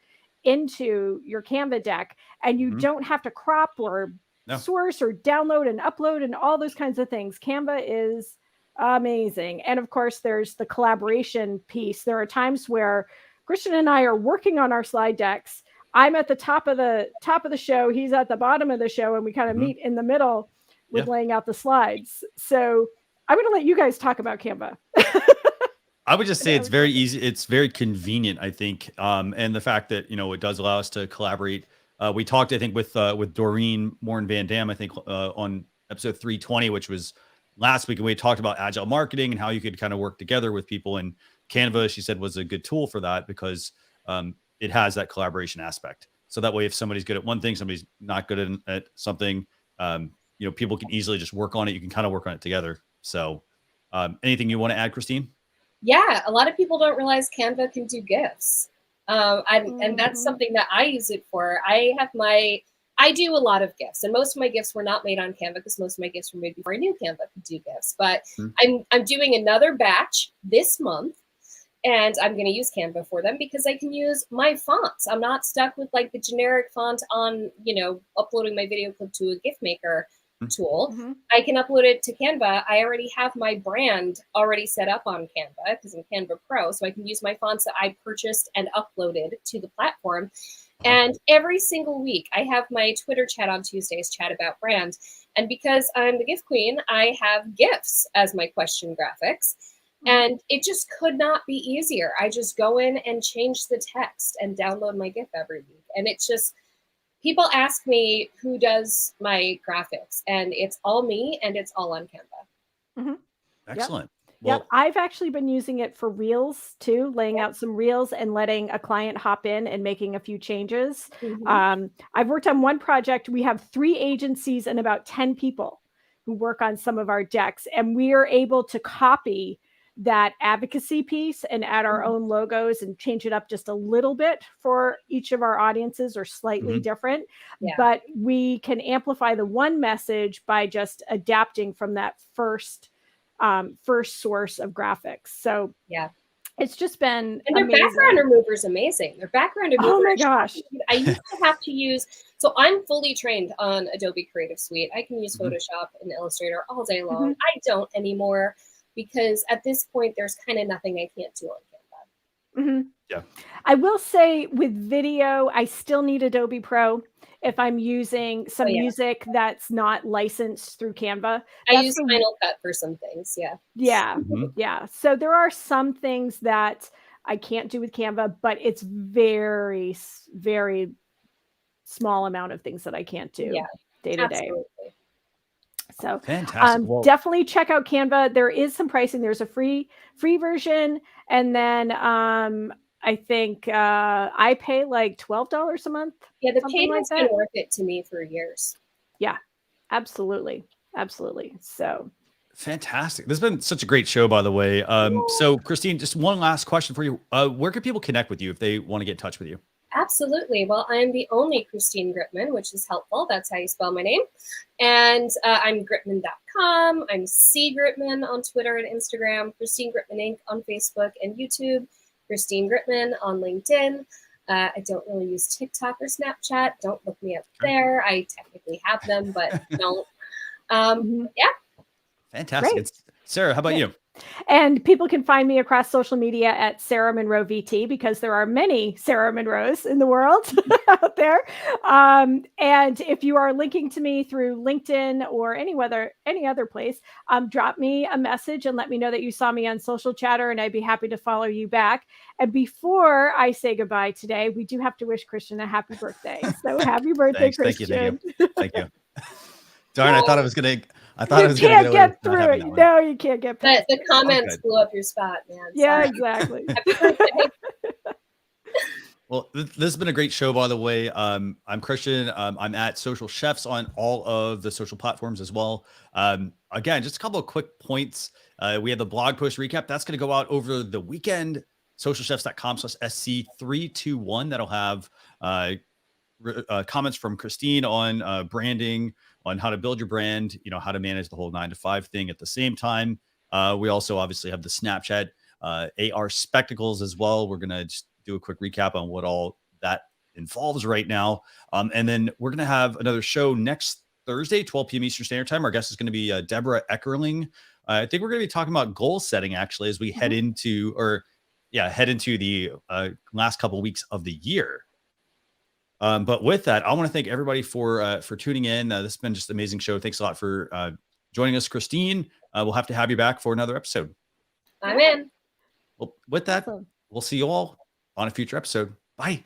into your Canva deck, and you don't have to crop or source or download and upload and all those kinds of things. Canva is amazing. And of course, there's the collaboration piece. There are times where Christian and I are working on our slide decks. I'm at the top of the show. He's at the bottom of the show, and we kind of meet in the middle with laying out the slides. So I'm going to let you guys talk about Canva. I would just say it's very easy. It's very convenient, I think. And the fact that, it does allow us to collaborate. We talked, I think, with Doreen Morin Van Dam, I think, on episode 320, which was last week. And we talked about agile marketing and how you could kind of work together with people. And Canva, she said, was a good tool for that because it has that collaboration aspect. So that way, if somebody's good at one thing, somebody's not good at something, people can easily just work on it. You can kind of work on it together. So anything you want to add, Christine? Yeah, a lot of people don't realize Canva can do GIFs. And that's something that I use it for. I do a lot of GIFs, and most of my GIFs were not made on Canva because most of my GIFs were made before I knew Canva could do GIFs. But I'm doing another batch this month, and I'm going to use Canva for them because I can use my fonts. I'm not stuck with like the generic font on, uploading my video clip to a GIF maker. tool. Mm-hmm. I can upload it to Canva. I already have my brand already set up on Canva because I'm Canva Pro. So I can use my fonts that I purchased and uploaded to the platform. And every single week, I have my Twitter chat on Tuesdays, chat about brand. And because I'm the gift queen, I have GIFs as my question graphics. And it just could not be easier. I just go in and change the text and download my GIF every week. And it's just, people ask me who does my graphics, and it's all me, and it's all on Canva. Mm-hmm. Excellent. Yep. Well, I've actually been using it for reels too, laying out some reels and letting a client hop in and making a few changes. I've worked on one project. We have 3 agencies and about 10 people who work on some of our decks, and we are able to copy that advocacy piece and add our own logos and change it up just a little bit for each of our audiences, or slightly different. But we can amplify the one message by just adapting from that first source of graphics. So it's just been and their amazing. Background remover is amazing. Their background remover. Oh my gosh! I used to have to use. So I'm fully trained on Adobe Creative Suite. I can use Photoshop and Illustrator all day long. I don't anymore, because at this point there's kind of nothing I can't do on Canva. Yeah. I will say with video, I still need Adobe Pro if I'm using some music that's not licensed through Canva. I use Final Cut for some things. Yeah. So there are some things that I can't do with Canva, but it's very, very small amount of things that I can't do day to day. So fantastic. Definitely check out Canva. There is some pricing. There's a free version. And then I think I pay like $12 a month. Yeah, the paid has been worth it to me for years. Yeah, absolutely. So fantastic. This has been such a great show, by the way. So Christine, just one last question for you. Where can people connect with you if they want to get in touch with you? Absolutely. Well, I'm the only Christine Gritmon, which is helpful. That's how you spell my name. And I'm Gritmon.com. I'm C Gritmon on Twitter and Instagram. Christine Gritmon Inc. on Facebook and YouTube. Christine Gritmon on LinkedIn. I don't really use TikTok or Snapchat. Don't look me up there. I technically have them, but don't. Yeah. Fantastic. Great. Sarah, how about you? And people can find me across social media at Sarah Monroe VT, because there are many Sarah Monroes in the world out there. And if you are linking to me through LinkedIn or any other place, drop me a message and let me know that you saw me on Social Chatter, and I'd be happy to follow you back. And before I say goodbye today, we do have to wish Christian a happy birthday. So happy birthday, Christian. Thank you. Darn, I thought I was going to. I thought you I was going to get through it. No, you can't get past the comments blew up your spot, man. Yeah, exactly. Well, this has been a great show, by the way. I'm Christian. I'm at Social Chefs on all of the social platforms as well. Again, just a couple of quick points. We have the blog post recap. That's going to go out over the weekend. socialchefs.com/SC321. That'll have comments from Christine on branding, on how to build your brand, how to manage the whole 9-to-5 thing at the same time. We also obviously have the Snapchat AR spectacles as well. We're going to just do a quick recap on what all that involves right now. And then we're going to have another show next Thursday, 12 p.m. Eastern Standard Time. Our guest is going to be Deborah Eckerling. I think we're going to be talking about goal setting, actually, as we head into the last couple of weeks of the year. But with that, I want to thank everybody for tuning in. This has been just an amazing show. Thanks a lot for joining us, Christine. We'll have to have you back for another episode. I'm in. Well, with that, we'll see you all on a future episode. Bye.